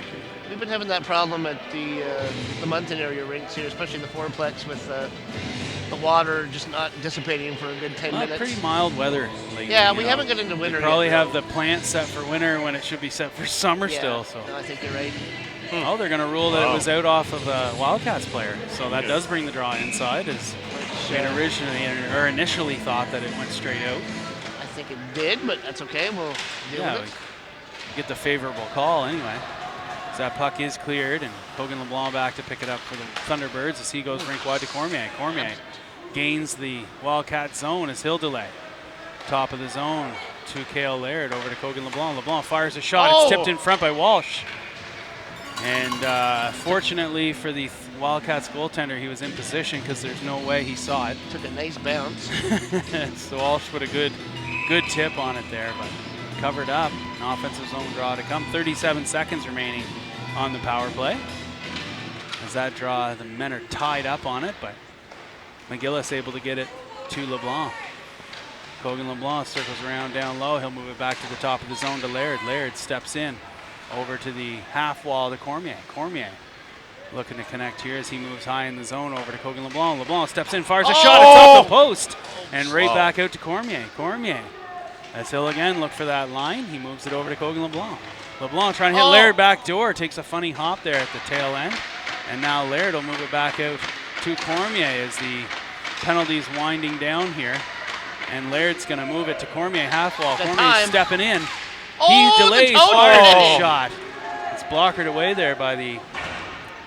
We've been having that problem at the Moncton area rinks here, especially the fourplex with the water just not dissipating for a good 10 minutes. Pretty mild weather lately. Yeah, you we know. haven't got into winter They probably yet. have the plant set for winter when it should be set for summer Yeah, still. So. no, I think you're right. Oh, they're going to rule that it was out off of a Wildcats player. So that does bring the draw inside, as we had originally or initially thought that it went straight out. I think it did, but that's okay. We'll deal with it. We get the favorable call anyway. So that puck is cleared, and Hogan LeBlanc back to pick it up for the Thunderbirds as he goes rink wide to Cormier. Cormier gains the Wildcat zone as he'll delay. Top of the zone to Cale Laird, over to Hogan LeBlanc. LeBlanc fires a shot. It's tipped in front by Walsh. And fortunately for the Wildcats goaltender, he was in position because there's no way he saw it. Took a nice bounce. So Walsh put a good tip on it there, but covered up. An offensive zone draw to come. 37 seconds remaining on the power play. As that draw, the men are tied up on it, but McGillis able to get it to LeBlanc. Hogan LeBlanc circles around down low. He'll move it back to the top of the zone to Laird. Laird steps in over to the half wall to Cormier. Cormier looking to connect here as he moves high in the zone over to Hogan LeBlanc. LeBlanc steps in, fires a shot. It's off the post and right back out to Cormier. Cormier, as he'll again look for that line, he moves it over to Hogan LeBlanc. LeBlanc trying to hit Laird back door, takes a funny hop there at the tail end. And now Laird will move it back out to Cormier as the penalty's winding down here. And Laird's going to move it to Cormier half wall. Cormier's stepping in. He delays, fires a shot. It's blockered away there by the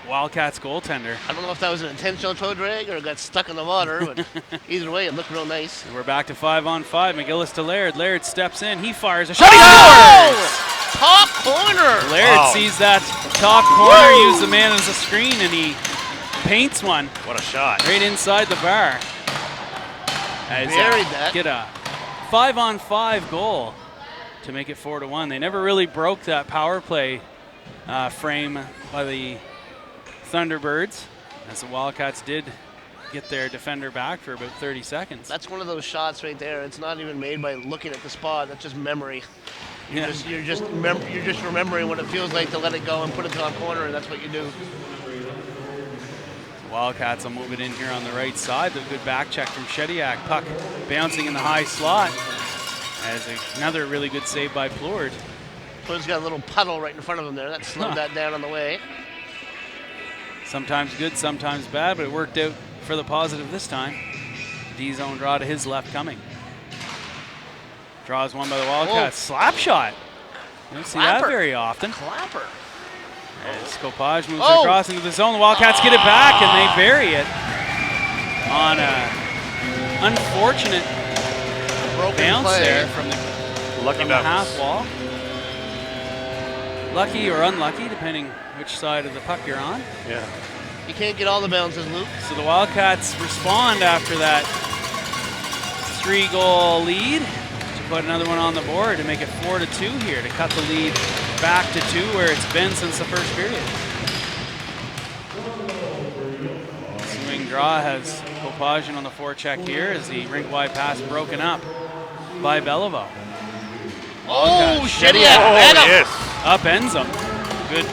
Wildcats goaltender. I don't know if that was an intentional toe drag or got stuck in the water, but either way, it looked real nice. And we're back to 5-on-5. McGillis to Laird. Laird steps in. He fires a shot. He scores! Top corner! Laird sees that top corner, use the man as a screen, and he paints one. What a shot. Right inside the bar. As, buried that. Get a 5-on-5 goal to make it 4-1. They never really broke that power play frame by the Thunderbirds, as the Wildcats did get their defender back for about 30 seconds. That's one of those shots right there. It's not even made by looking at the spot. That's just memory. You're just remembering what it feels like to let it go and put it top corner, and that's what you do. Wildcats will move it in here on the right side. A good back check from Shediak. Puck bouncing in the high slot. As another really good save by Plourde. Plourde's got a little puddle right in front of him there. That slowed that down on the way. Sometimes good, sometimes bad, but it worked out for the positive this time. D-zone draw to his left coming. Draws one by the Wildcats. Slap shot. You don't see that very often. Clapper. As Scopage moves across into the zone, the Wildcats get it back and they bury it on an unfortunate bounce there from the half wall. Lucky or unlucky, depending which side of the puck you're on. Yeah. You can't get all the bounces, Luke. So the Wildcats respond after that 3-goal lead to put another one on the board to make it 4-2 here, to cut the lead back to 2 where it's been since the first period. Swing draw has Kopajian on the forecheck here as the rink-wide pass broken up by Beliveau. Oh, Shediak! Upends him. Good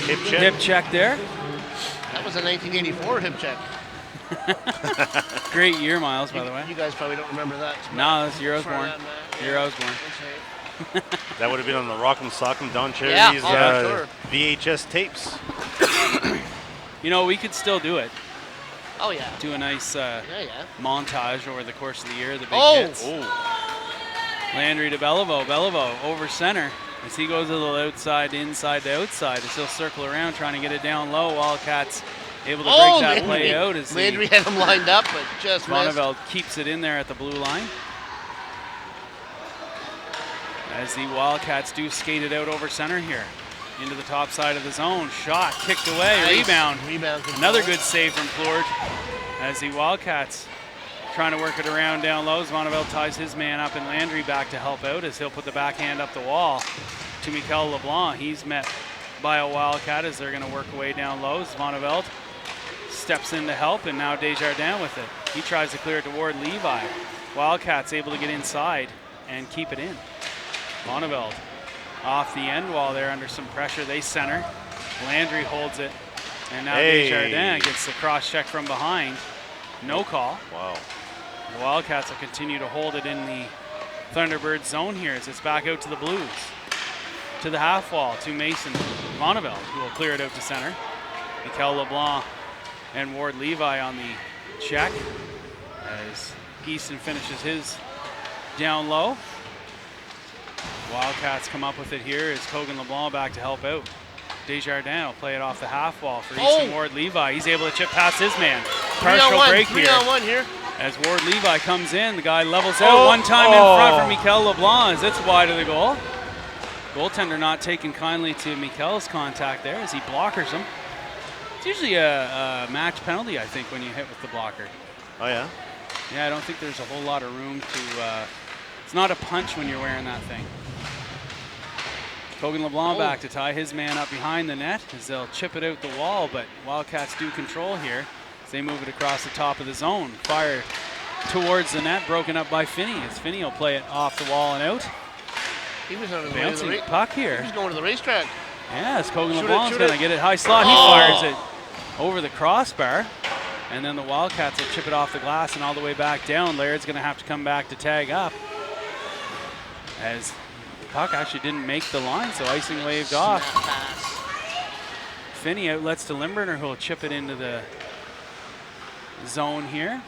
hip check there. That was a 1984 hip check. Great year, Miles, by the way. You guys probably don't remember that. No, that's year I was born. Year I was born. That would have been on the Rock'em Sock'em Don Charity's VHS tapes. You know, we could still do it. Oh, yeah. Do a nice montage over the course of the year, the big hits. Landry to Beliveau. Beliveau over center as he goes a little outside, inside to outside as he'll circle around trying to get it down low. Wildcats able to break that play out as Landry had him lined up, but just missed. Bonneville keeps it in there at the blue line. As the Wildcats do skate it out over center here. Into the top side of the zone. Shot, kicked away, rebound. Another good save from Plourde as the Wildcats trying to work it around down low. Zvonnevel ties his man up and Landry back to help out as he'll put the backhand up the wall to Mikel LeBlanc. He's met by a Wildcat as they're going to work away down low. Zvonnevel steps in to help and now Desjardins with it. He tries to clear it toward Levi. Wildcats able to get inside and keep it in. Bonneveld off the end wall there under some pressure. They center. Landry holds it And now Hey. Desjardins gets the cross check from behind. No call. Wow. The Wildcats will continue to hold it in the Thunderbird zone here as it's back out to the Blues. To the half wall, to Mason Vonneveldt, who will clear it out to center. Mikel LeBlanc and Ward Levi on the check as Easton finishes his down low. Wildcats come up with it here as Cogan LeBlanc back to help out. Desjardins will play it off the half wall for Easton Ward Levi. He's able to chip past his man. Partial break here. 3-on-1 here. As Ward Levi comes in, the guy levels out one time in front for Mikel LeBlanc as it's wide of the goal. Goaltender not taking kindly to Mikel's contact there as he blockers him. It's usually a match penalty, I think, when you hit with the blocker. Oh, yeah? Yeah, I don't think there's a whole lot of room to, it's not a punch when you're wearing that thing. Cogan LeBlanc back to tie his man up behind the net as they'll chip it out the wall, but Wildcats do control here as they move it across the top of the zone. Fire towards the net, broken up by Finney as Finney will play it off the wall and out. He was on his way to Bouncing the puck here. He was going to the racetrack. Yeah, as Cogan Shoot it, LeBlanc's shoot going to it. get it high slot. He fires it over the crossbar. And then the Wildcats will chip it off the glass and all the way back down. Laird's going to have to come back to tag up. As the puck actually didn't make the line, so icing waved off. Finney outlets to Limburner, who will chip it into the zone here.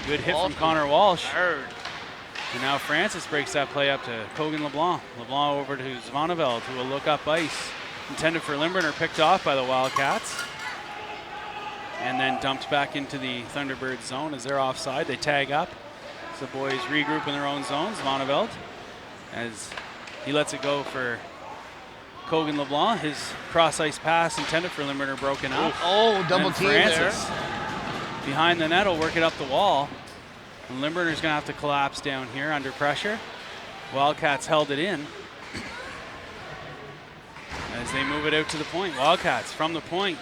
Good hit from Connor Walsh. And now Francis breaks that play up to Cogan LeBlanc. LeBlanc over to Zvonneveldt, who will look up ice. Intended for Limburner, picked off by the Wildcats. And then dumped back into the Thunderbird zone as they're offside. They tag up. So the boys regroup in their own zones. Zvonneveldt, as he lets it go for Cogan LeBlanc. His cross-ice pass intended for Limburner broken up. Double And team Francis, there. behind the net, will work it up the wall. And Limburner's going to have to collapse down here under pressure. Wildcats held it in as they move it out to the point. Wildcats from the point.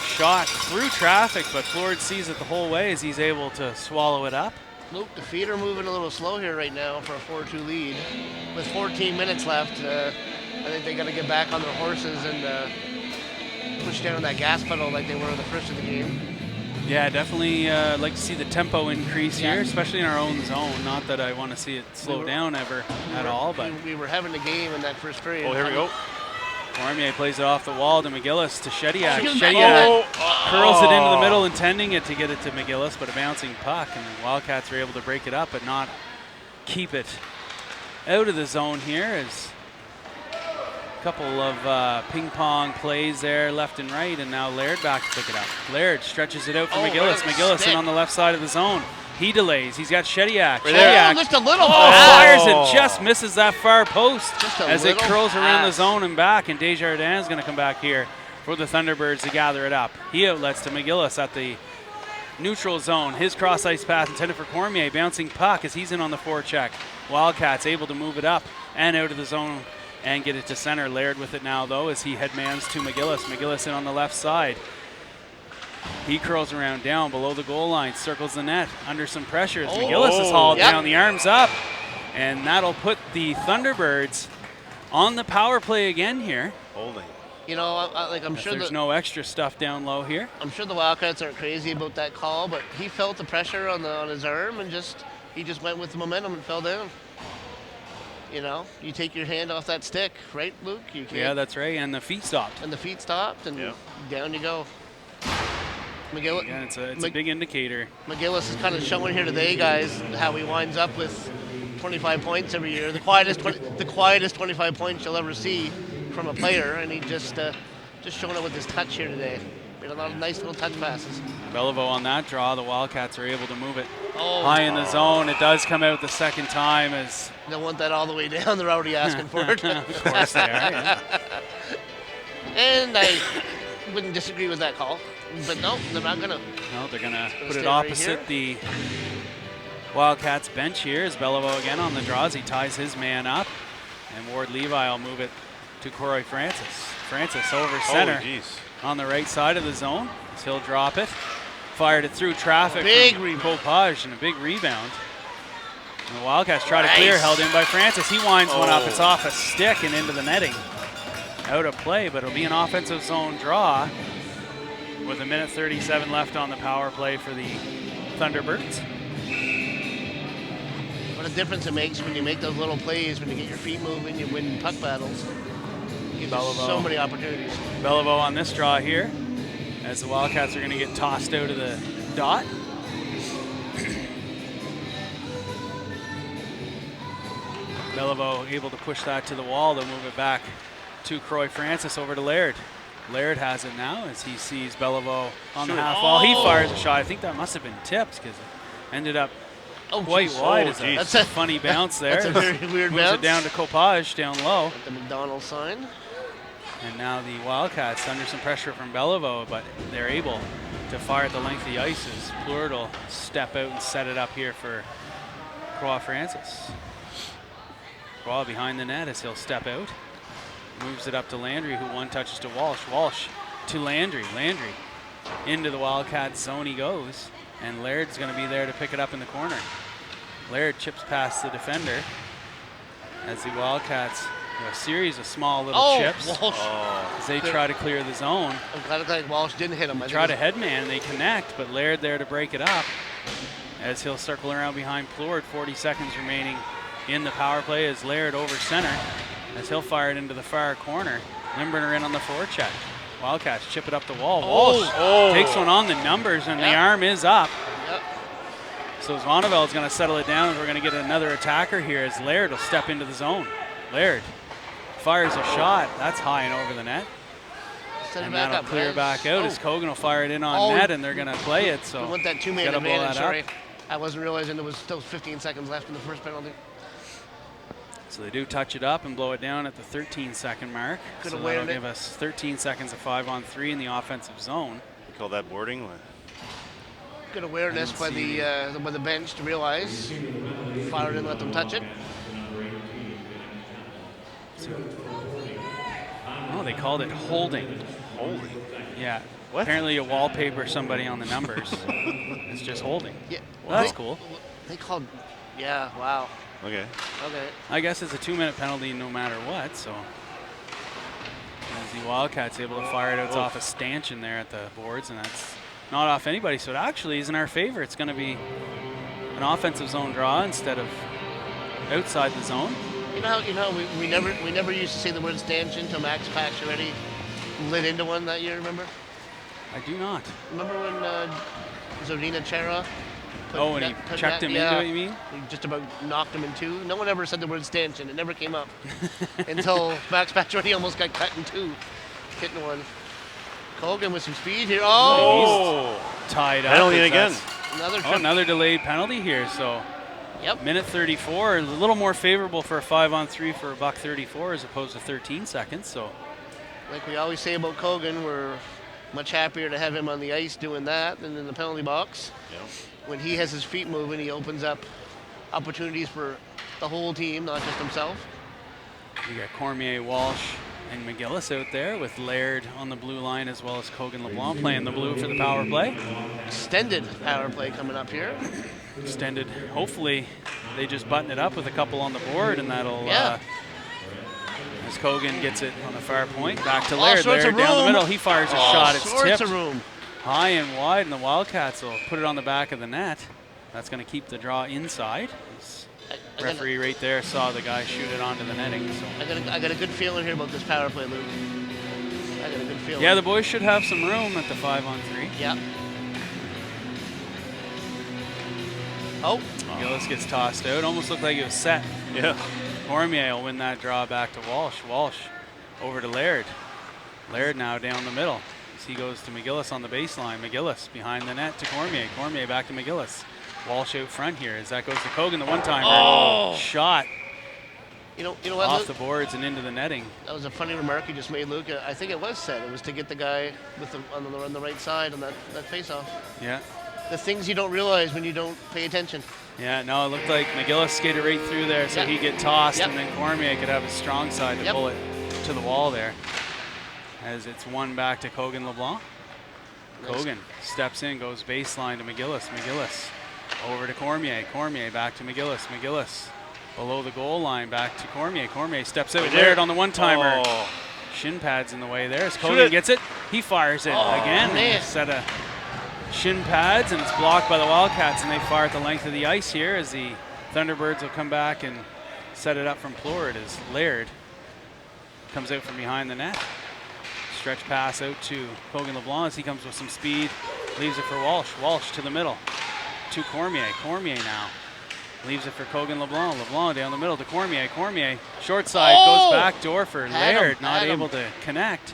Shot through traffic, but Flord sees it the whole way as he's able to swallow it up. Luke, the feet are moving a little slow here right now for a 4-2 lead. With 14 minutes left, I think they got to get back on their horses and push down that gas pedal like they were in the first of the game. Yeah, definitely like to see the tempo increase here, especially in our own zone. Not that I want to see it slow down ever at all, but we were having a game in that first period. Oh, here we go. Cormier plays it off the wall to McGillis to Shediak. Oh, Shediak curls it into the middle, intending it to get it to McGillis, but a bouncing puck, and the Wildcats are able to break it up but not keep it out of the zone here. As a couple of ping pong plays there left and right, and now Laird back to pick it up. Laird stretches it out for McGillis. McGillis in on the left side of the zone. He delays. He's got Shediak. Shediak Just a little fires it, just misses that far post as it little curls around the pass. zone and back, and Desjardins is going to come back here for the Thunderbirds to gather it up. He outlets to McGillis at the neutral zone. His cross-ice pass intended for Cormier, bouncing puck as he's in on the forecheck. Wildcats able to move it up and out of the zone and get it to center. Laird with it now, though, as he headmans to McGillis. McGillis in on the left side. He curls around down below the goal line, circles the net under some pressure as McGillis is hauled down, the arms up, and that'll put the Thunderbirds on the power play again here. Holding. You know, I'm sure there's no extra stuff down low here. I'm sure the Wildcats aren't crazy about that call, but he felt the pressure on his arm and he just went with the momentum and fell down. You know, you take your hand off that stick, right, Luke? You can't. Yeah, that's right, and the feet stopped. And the feet stopped, and down you go. McGillis. Yeah, it's a big indicator. McGillis is kind of showing here today, guys, how he winds up with 25 points every year. The quietest 25 points you'll ever see from a player, and he just showing it with his touch here today. Made a lot of nice little touch passes. Beliveau on that draw. The Wildcats are able to move it high in the zone. It does come out the second time as they want that all the way down. They're already asking for it. Of course they are. Yeah. And I wouldn't disagree with that call. But no, they're not going to. No, they're going to put stay it right opposite the Wildcats bench here as Beliveau again on the draws. He ties his man up, and Ward Levi will move it to Corey Francis. Francis over center on the right side of the zone. So he'll drop it. Fired it through traffic. Big Popage and a big rebound. And the Wildcats try to clear, held in by Francis. He winds one up. It's off a stick and into the netting. Out of play, but it'll be an offensive zone draw. with 1:37 left on the power play for the Thunderbirds. What a difference it makes when you make those little plays, when you get your feet moving, you win puck battles. It gives you so many opportunities. Beliveau on this draw here, as the Wildcats are going to get tossed out of the dot. Beliveau able to push that to the wall. They'll move it back to Croy Francis over to Laird. Laird has it now as he sees Beliveau on the half wall. He fires a shot. I think that must have been tipped because it ended up quite wide. That's a funny bounce there. That's a very weird moves bounce. it down to Copage down low. At the McDonald's sign. And now the Wildcats under some pressure from Beliveau, but they're able to fire at the length of the ice as Plurd will step out and set it up here for Croix Francis. Croix behind the net as he'll step out. Moves it up to Landry, who one touches to Walsh. Walsh to Landry. Landry into the Wildcats zone he goes, and Laird's going to be there to pick it up in the corner. Laird chips past the defender as the Wildcats do a series of small little chips as they try to clear the zone. I'm glad Walsh didn't hit him. Try to headman, they connect, but Laird there to break it up as he'll circle around behind Plurd. 40 seconds remaining in the power play as Laird over center as he'll fire it into the far corner. Limburner in on the forecheck. Wildcats chip it up the wall. Walsh takes one on the numbers, and the arm is up. So Zvoneveld's going to settle it down, and we're going to get another attacker here as Laird will step into the zone. Laird fires a shot. That's high and over the net. And that'll clear back out as Kogan will fire it in on net, and they're going to play it. So we want that 2-man advantage, sorry. I wasn't realizing there was still 15 seconds left in the first penalty. So they do touch it up and blow it down at the 13-second mark. So that'll give us 13 seconds of 5-on-3 in the offensive zone. You call that boarding? Good awareness by the bench to realize. Fire it and let them touch it. Oh, they called it holding. Holding? Yeah. What? Apparently you wallpaper somebody on the numbers. It's just holding. Yeah. Well, that's cool. They called, yeah, wow. Okay. Okay. I guess it's a 2-minute penalty no matter what, so. As the Wildcats able to fire it out, it's off a stanchion there at the boards, and that's not off anybody, so it actually is in our favor. It's going to be an offensive zone draw instead of outside the zone. You know, we never used to say the word stanchion until Max Pacioretty lit into one that year. Remember? I do not. Remember when Zodina Chera? When he checked him into it, you mean? He just about knocked him in two. No one ever said the word stanchion. It never came up until Max Pacioretty almost got cut in two, hitting one. Kogan with some speed here. He's tied up. Penalty again. Another delayed penalty here. So. Yep. Minute 34, a little more favorable for a 5-on-3 for $1.34 as opposed to 13 seconds. So, like we always say about Kogan, we're much happier to have him on the ice doing that than in the penalty box. Yep. When he has his feet moving, he opens up opportunities for the whole team, not just himself. You got Cormier, Walsh, and McGillis out there with Laird on the blue line as well as Kogan LeBlanc playing the blue for the power play. Extended power play coming up here. Extended. Hopefully they just button it up with a couple on the board, and that'll as Kogan gets it on the far point back to Laird. Laird down the middle. He fires a shot. It's tipped high and wide, and the Wildcats will put it on the back of the net. That's going to keep the draw inside. Referee right there saw the guy shoot it onto the netting. So. I got a good feeling here about this power play, Luke. I got a good feeling. Yeah, the boys should have some room at the 5-on-3. Yeah. Gillis gets tossed out. Almost looked like it was set. Yeah. Cormier will win that draw back to Walsh. Walsh over to Laird. Laird now down the middle as he goes to McGillis on the baseline. McGillis behind the net to Cormier. Cormier back to McGillis. Walsh out front here as that goes to Kogan, the one-timer. Shot. You know what, off Luke? The boards and into the netting. That was a funny remark you just made, Luke. I think it was set. It was to get the guy with on the right side on that face-off. Yeah. The things you don't realize when you don't pay attention. Yeah, no, it looked like McGillis skated right through there, so he'd get tossed, and then Cormier could have his strong side to pull it to the wall there. As it's one back to Kogan LeBlanc. Kogan steps in, goes baseline to McGillis. McGillis over to Cormier. Cormier back to McGillis. McGillis below the goal line back to Cormier. Cormier steps out. Laird on the one-timer. shin pads in the way there. As Kogan gets it, he fires it again. Man. A set of shin pads, and it's blocked by the Wildcats, and they fire at the length of the ice here as the Thunderbirds will come back and set it up from Plord as Laird comes out from behind the net. Stretch pass out to Kogan LeBlanc as he comes with some speed, leaves it for Walsh. Walsh to the middle to Cormier. Cormier now leaves it for Kogan LeBlanc. LeBlanc down the middle to Cormier. Cormier short side goes back door for Laird, not able to connect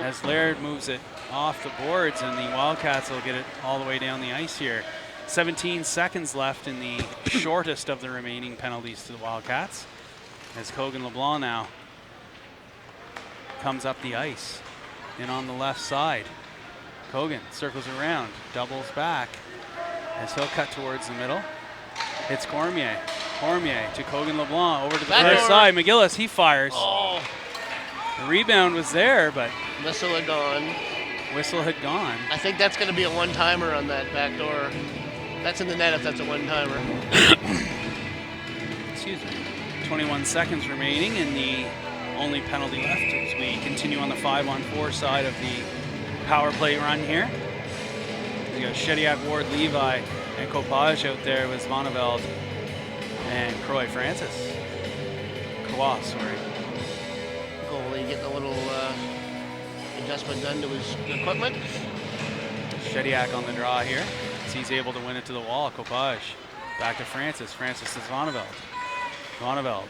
as Laird moves it off the boards, and the Wildcats will get it all the way down the ice here. 17 seconds left in the shortest of the remaining penalties to the Wildcats as Kogan LeBlanc now comes up the ice in on the left side. Kogan circles around, doubles back as he'll cut towards the middle. It's Cormier. Cormier to Kogan LeBlanc over to the far side. McGillis, he fires. Oh. The rebound was there, but Whistle had gone. Whistle had gone. I think that's going to be a one-timer on that back door. That's in the net if that's a one-timer. Excuse me. 21 seconds remaining, and the only penalty left as we continue on the 5-on-4 side of the power play run here. We got Shediak, Ward, Levi, and Copage out there with Zvoneveld and Croy Francis. Croix, sorry. Goalie getting a little adjustment done to his equipment. Shediak on the draw here. So he's able to win it to the wall. Copage back to Francis. Francis to Zvoneveld. Zvoneveld.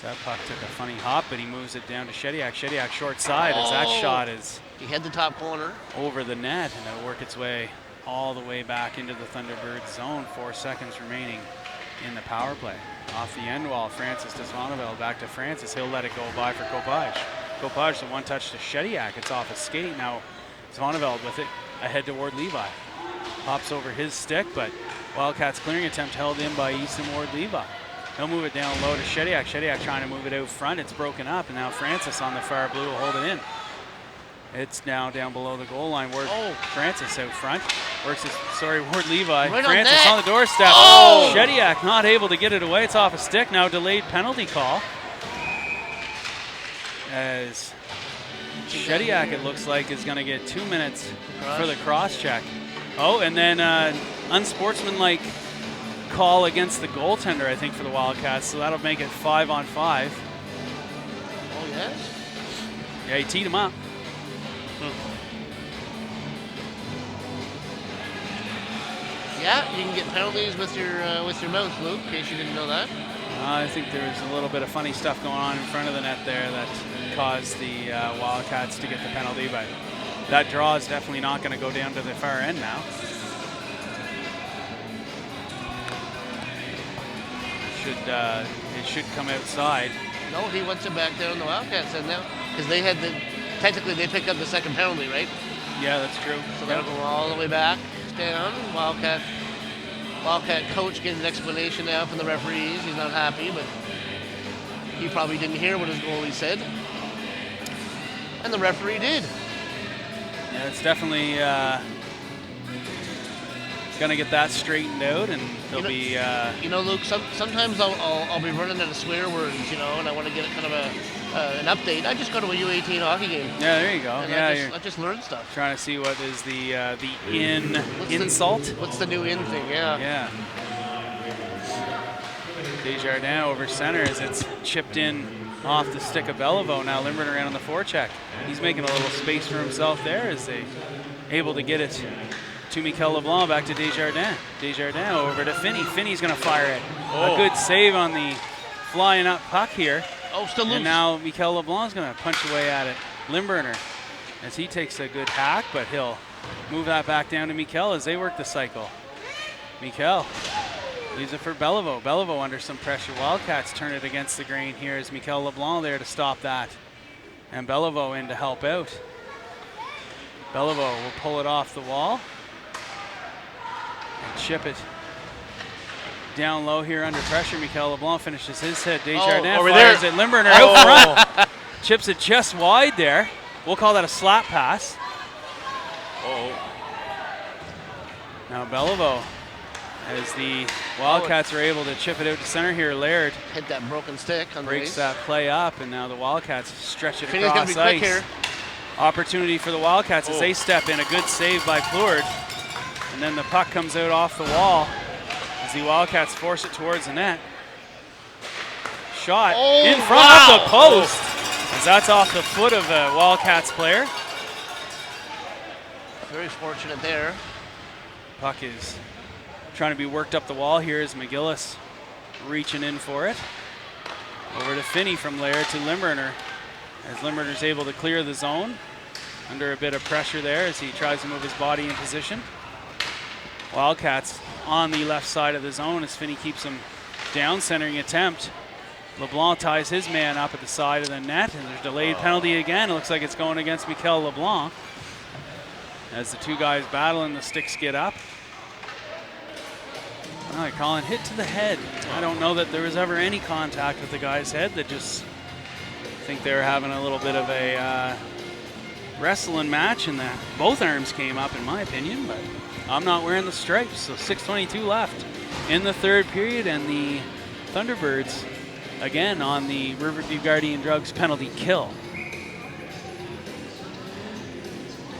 That puck took a funny hop, but he moves it down to Shediak. Shediak short side as that shot is he had the top corner over the net, and it'll work its way all the way back into the Thunderbirds zone. 4 seconds remaining in the power play. Off the end wall, Francis to Zvoneveld, back to Francis. He'll let it go by for Copage. Copage, the one touch to Shediak. It's off his skate. Now Zvoneveld with it ahead toward Levi. Pops over his stick, but Wildcats clearing attempt held in by Easton Ward Levi. He'll move it down low to Shediak. Shediak trying to move it out front. It's broken up, and now Francis on the far blue will hold it in. It's now down below the goal line. Francis out front. Ward Levi. Right Francis on the doorstep. Shediak not able to get it away. It's off a stick. Now delayed penalty call. As Shediak, it looks like, is going to get 2 minutes for the cross check. And then unsportsmanlike call against the goaltender, I think, for the Wildcats. So that'll make it 5-on-5. Oh, yes? Yeah, he teed him up. Yeah, you can get penalties with your mouth, Luke, in case you didn't know that. I think there was a little bit of funny stuff going on in front of the net there that caused the Wildcats to get the penalty, but that draw is definitely not going to go down to the far end now. It should come outside. No, he wants it back there on the Wildcats end now, because they had technically they picked up the second penalty, right? Yeah, that's true. So that'll go all the way back, down. Wildcat coach getting an explanation now from the referees. He's not happy, but he probably didn't hear what his goalie said. And the referee did. Yeah, it's definitely going to get that straightened out, and there'll be... Luke, sometimes I'll be running out of swear words, and I want to get kind of an update. I just go to a U18 hockey game. Yeah, there you go. And I just learn stuff. Trying to see what is the insult. What's the new in thing? Yeah. Desjardins over center as it's chipped in off the stick of Beliveau. Now Limbert around on the forecheck. He's making a little space for himself there as they able to get it to Mikel LeBlanc, back to Desjardins. Desjardins over to Finney. Finney's going to fire it. A good save on the flying up puck here. Still loose. And now Mikel LeBlanc's going to punch away at it. Limburner, as he takes a good hack, but he'll move that back down to Mikel as they work the cycle. Mikel leaves it for Beliveau. Beliveau under some pressure. Wildcats turn it against the grain here as Mikel LeBlanc there to stop that. And Beliveau in to help out. Beliveau will pull it off the wall and chip it down low here under pressure. Mikel LeBlanc finishes his hit. Desjardins fires it. Limburner out front. Chips it just wide there. We'll call that a slap pass. Now Beliveau As the Wildcats are able to chip it out to center here, Laird Hit that broken stick on the breaks ice. that play up, and now the Wildcats stretch it Finney's gonna across be quick ice. here. Opportunity for the Wildcats as they step in. A good save by Pleward. And then the puck comes out off the wall as the Wildcats force it towards the net. Shot in front of the post as that's off the foot of a Wildcats player. Very fortunate there. Puck is trying to be worked up the wall here as McGillis reaching in for it. Over to Finney from Laird to Limburner as Limburner's able to clear the zone under a bit of pressure there as he tries to move his body in position. Wildcats on the left side of the zone as Finney keeps him down, centering attempt. LeBlanc ties his man up at the side of the net, and there's delayed penalty again. It looks like it's going against Mikel LeBlanc as the two guys battle and the sticks get up. Oh, they're calling hit to the head. I don't know that there was ever any contact with the guy's head. That just think they were having a little bit of a wrestling match, and that both arms came up, in my opinion. But I'm not wearing the stripes, so 6:22 left in the third period, and the Thunderbirds again on the Riverview Guardian Drugs penalty kill.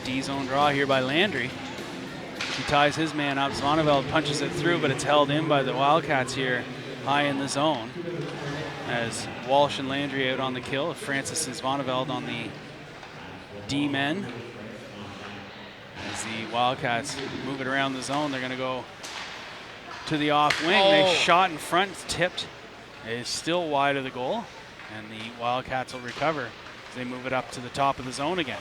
D-zone draw here by Landry. He ties his man up. Zvoneveld punches it through, but it's held in by the Wildcats here high in the zone. As Walsh and Landry out on the kill. Francis and Zvoneveld on the D-men. As the Wildcats move it around the zone, they're going to go to the off wing. They shot in front, tipped. It is still wide of the goal, and the Wildcats will recover as they move it up to the top of the zone again.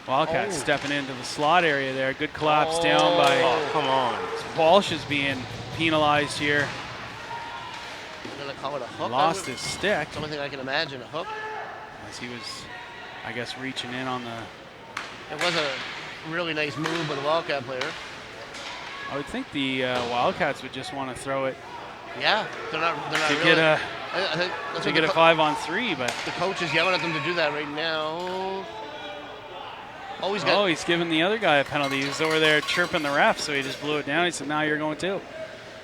Wildcats stepping into the slot area there. Good collapse down by. Oh, come on. Walsh is being penalized here. I'm gonna call it a hook. Lost his stick It's the only thing I can imagine, a hook. as he was, I guess, reaching in on the. It was a really nice move by the Wildcat player. I would think the Wildcats would just want to throw it Yeah, they're not to really. get a I think that's to what get a 5-on-3, but the coach is yelling at them to do that right now. Oh, he's got. oh, he's giving the other guy a penalty. He was over there chirping the ref, so he just blew it down. He said, "Now you're going too."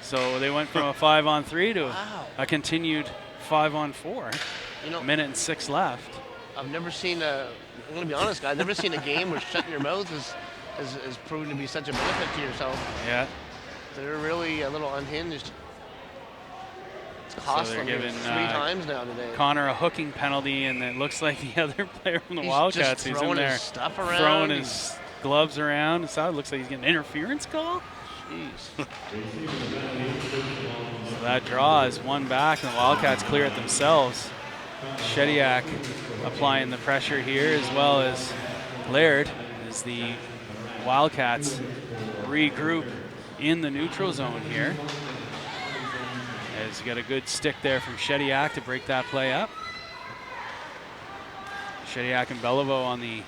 So they went from a 5-on-3 to a continued 5-on-4. You know, A minute and 6 left. I've never seen a. I'm gonna be honest, guys. I've never seen a game where shutting your mouth is proven to be such a benefit to yourself. Yeah. They're really a little unhinged. It's cost they're them giving, 3 times now today. Connor a hooking penalty, and it looks like the other player from the He's Wildcats just who's throwing in there his stuff around. throwing his gloves around. So it looks like he's getting an interference call. Jeez. So that draw is one back, and the Wildcats clear it themselves. Shediak applying the pressure here, as well as Laird, as the Wildcats regroup in the neutral zone here. As you got a good stick there from Shediak to break that play up. Shediak and Beliveau on the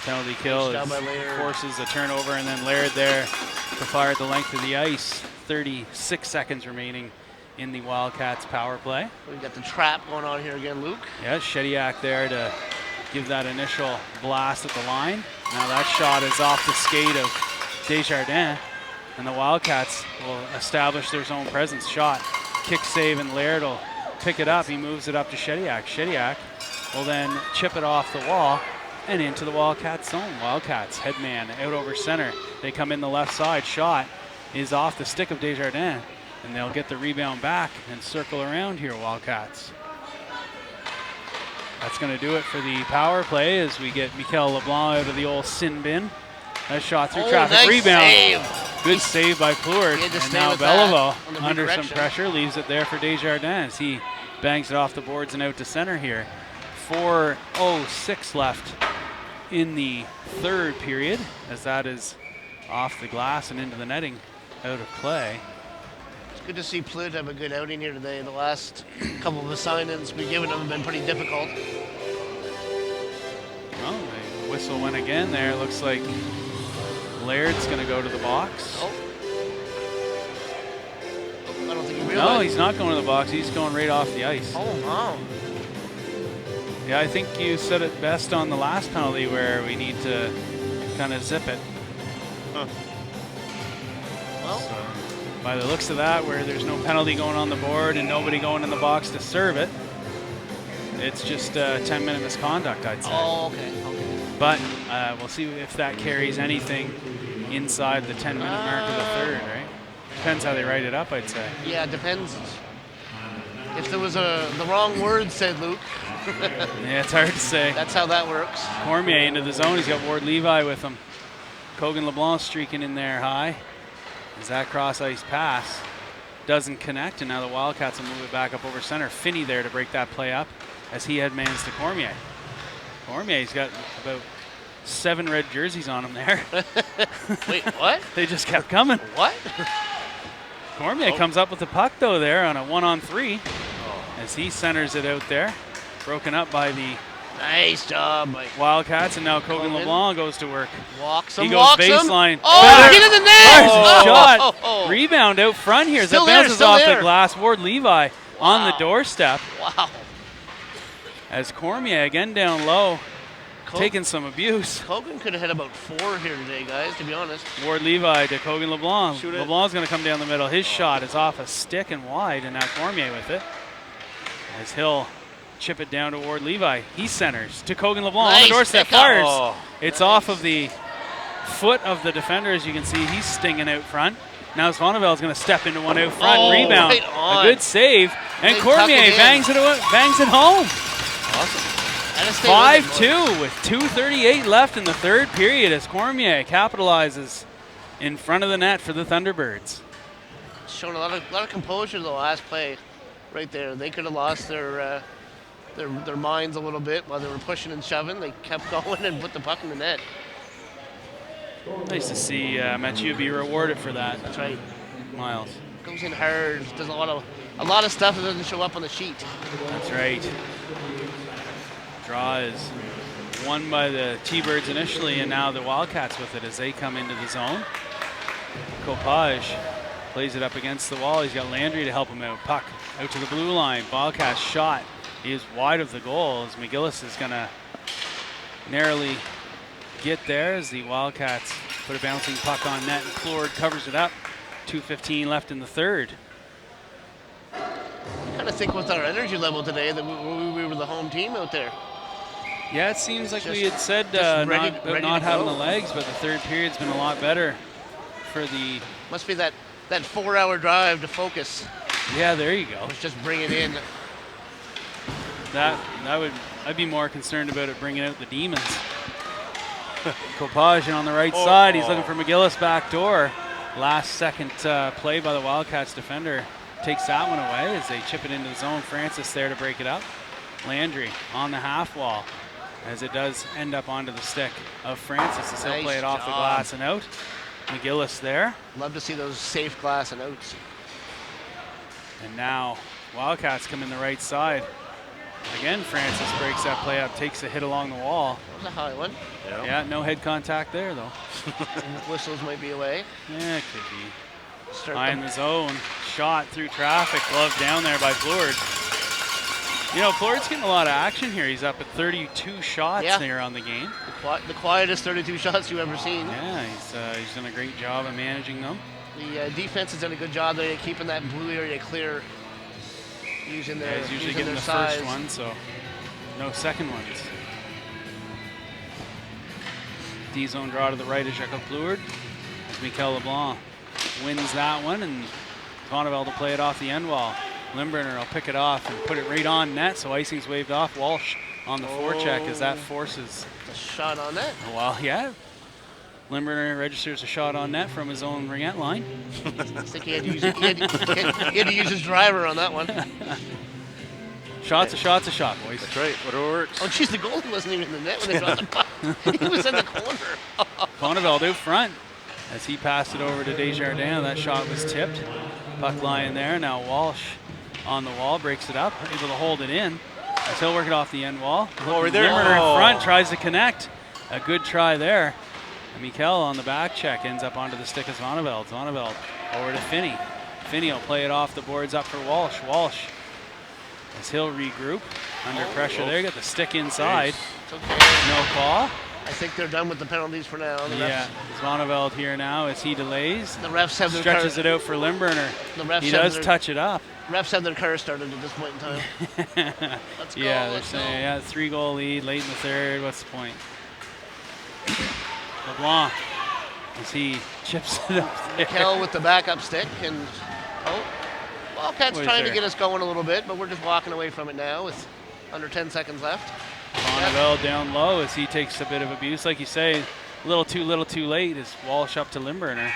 penalty kill Nice job by Laird. forces a turnover, and then Laird there to fire at the length of the ice. 36 seconds remaining in the Wildcats power play. We got the trap going on here again, Luke. Yeah, Shediak there to give that initial blast at the line. Now that shot is off the skate of Desjardins, and the Wildcats will establish their zone presence. Shot, kick save, and Laird will pick it up. He moves it up to Shediak. Shediak will then chip it off the wall and into the Wildcats zone. Wildcats, headman out over center. They come in the left side. Shot is off the stick of Desjardins, and they'll get the rebound back and circle around here, Wildcats. That's going to do it for the power play as we get Mikel LeBlanc out of the old sin bin. That shot through traffic. Nice Rebound. save. Good save by Pleward. He had to And stay now with that Beliveau on the under some redirection. pressure leaves it there for Desjardins. He bangs it off the boards and out to center here. 4:06 left in the third period as that is off the glass and into the netting out of play. It's good to see Plid have a good outing here today. The last couple of assignments we've given him have been pretty difficult. Well, the whistle went again there. Looks like Laird's going to go to the box. Oh. I don't think he No, realized. he's not going to the box. He's going right off the ice. Oh, wow. Yeah, I think you said it best on the last penalty where we need to kind of zip it. Well, Well, So, by the looks of that, where there's no penalty going on the board and nobody going in the box to serve it, it's just 10-minute misconduct, I'd say. oh, okay. But we'll see if that carries anything inside the 10-minute mark of the third, right? Depends how they write it up, I'd say. Yeah, it depends. If there was the wrong word said, Luke, Yeah, it's hard to say. that's how that works. Cormier into the zone. He's got Ward Levi with him. Cogan LeBlanc streaking in there high. As that cross-ice pass doesn't connect, and now the Wildcats will move it back up over center. Finney there to break that play up as he headmans to Cormier. Cormier's got about 7 red jerseys on him there. Wait, what? They just kept coming. What? Cormier comes up with the puck, though, there on a 1-on-3 as he centers it out there. Broken up by the Nice job, Mike. Wildcats, and now Cogan LeBlanc goes to work. Walks him, He goes walks him. baseline. Oh, Better. get in the net! Fires a shot. Oh. Rebound out front here as Still that there, bounces still off there. the glass. Ward Levi on the doorstep Wow. as Cormier again down low, Co- taking some abuse. Cogan could have hit about 4 here today, guys, to be honest. Ward Levi to Cogan LeBlanc. Shoot it. LeBlanc's going to come down the middle. His shot is off a stick and wide, and now Cormier with it. As he'll chip it down to Ward Levi. He centers to Cogan LeBlanc on the Nice doorstep. pickup. Fires. Oh, It's off of the foot of the defender, as you can see. He's stinging out front. Now Svanneveld's going to step into one out front. Oh, Rebound. right on. A good save. And They Cormier tuck it in. bangs it home. awesome. Gotta stay with it, boys. 5-2 with 2:38 left in the third period as Cormier capitalizes in front of the net for the Thunderbirds. Showing a lot of composure the last play right there. They could have lost their minds a little bit while they were pushing and shoving. They kept going and put the puck in the net. Nice to see Mathieu be rewarded for that, That's right. Miles. Goes in hard. Does a lot of stuff that doesn't show up on the sheet. That's right. Draw is won by the T-Birds initially, and now the Wildcats with it as they come into the zone. Copage plays it up against the wall. He's got Landry to help him out. Puck out to the blue line. Wildcats shot. He is wide of the goal as McGillis is going to narrowly get there as the Wildcats put a bouncing puck on net, and Clord covers it up. 2:15 left in the third. I kind of think with our energy level today that we were the home team out there. Yeah, it seems like we Just- had said just ready- not ready not to having go. the legs, but the third period's been a lot better for the. Must be that 4-hour drive to focus. Yeah, there you go. Was just bring it in. I'd be more concerned about it bringing out the demons. Copage on the right side. He's looking for McGillis back door. Last second play by the Wildcats defender takes that one away as they chip it into the zone. Francis there to break it up. Landry on the half wall as it does end up onto the stick of Francis as he'll Nice play it off the job. glass and out. McGillis there. Love to see those safe glass and outs. And now Wildcats come in the right side. Again, Francis breaks that play up, takes a hit along the wall. That was a high one. Yeah, no head contact there though. Whistles might be away. Yeah, it could be. Start High in the- the zone, shot through traffic, glove down there by Plord. You know, Plord's getting a lot of action here. He's up at 32 shots Yeah. here on the game. the quietest 32 shots you've ever seen. Yeah, he's done a great job of managing them. The defense has done a good job there keeping that blue area clear. Using their, He's usually using getting their the size. first one, so no second ones. D-zone draw to the right of Jacob Plord as Mikel LeBlanc wins that one, and Svannevel to play it off the end wall. Limburner will pick it off and put it right on net, so icing's waved off. Walsh on the forecheck as that forces A shot on that. well, yeah. Limburner registers a shot on net from his own ringette line. I think he had to use, he had to use his driver on that one. Shot's a shot's a shot, boys. That's right. Whatever works. Oh, geez, the goalie wasn't even in the net when they dropped the puck. He was in the corner. Svannevel out front as he passed it over to Desjardins. That shot was tipped. Puck lying there. Now Walsh on the wall breaks it up, able to hold it in. As he'll work it off the end wall. Over there. Limburner Oh. in front tries to connect. A good try there. And Mikel on the back check ends up onto the stick of Svannevel. Svannevel over to Finney. Finney will play it off the boards up for Walsh. Walsh as he'll regroup under pressure there. Got the stick inside. It's okay. No call. I think they're done with the penalties for now. The Yeah, Zvoneveld here now as he delays. The refs have their Stretches it out for Limburner. The refs He have does their- touch it up. refs have their car started at this point in time. Let's go. Yeah, they're let's go. saying, yeah, 3-goal lead late in the third. What's the point? LeBlanc as he chips it up there. Kel with the backup stick, and Wildcats What is trying to there? get us going a little bit, but we're just walking away from it now with under 10 seconds left. Bonneville down low as he takes a bit of abuse. Like you say, a little too late is Walsh up to Limburner.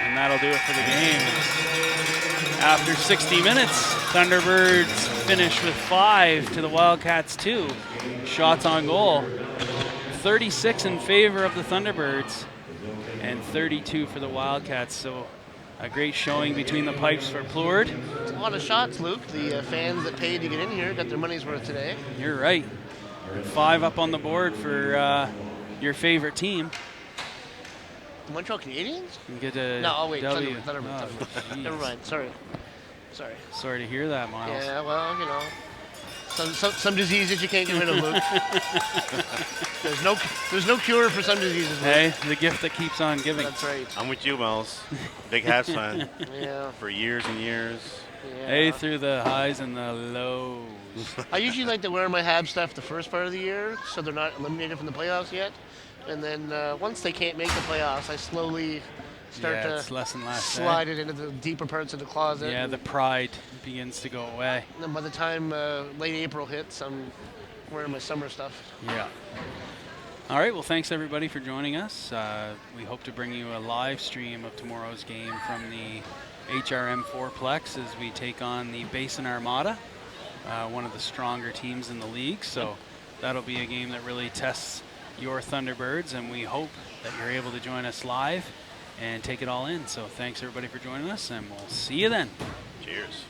And that'll do it for the game. After 60 minutes, Thunderbirds finish with 5 to the Wildcats 2. Shots on goal. 36 in favor of the Thunderbirds and 32 for the Wildcats. So a great showing between the pipes for Plourde. A lot of shots, Luke. The fans that paid to get in here got their money's worth today. You're right. 5 up on the board for your favorite team. The Montreal Canadiens? You get a No, oh wait, W. Thunderbirds. Oh, Thunderbirds. jeez. Never mind. Sorry. Sorry to hear that, Miles. Yeah, well, you know, some diseases you can't get rid of, Luke. there's no cure for some diseases, Luke. Hey, the gift that keeps on giving. That's right. I'm with you, Miles. Big Hats fan Yeah. for years and years. Yeah. Hey, through the highs and the lows. I usually like to wear my Habs stuff the first part of the year, so they're not eliminated from the playoffs yet. And then once they can't make the playoffs, I slowly start Yeah, to it's less and less, eh? slide it into the deeper parts of the closet. Yeah, and the pride begins to go away. then by the time late April hits, I'm wearing my summer stuff. Yeah. All right, well, thanks everybody for joining us. We hope to bring you a live stream of tomorrow's game from the HRM Fourplex as we take on the Basin Armada, one of the stronger teams in the league. So that'll be a game that really tests your Thunderbirds, and we hope that you're able to join us live and take it all in. So thanks everybody for joining us, and we'll see you then. Cheers.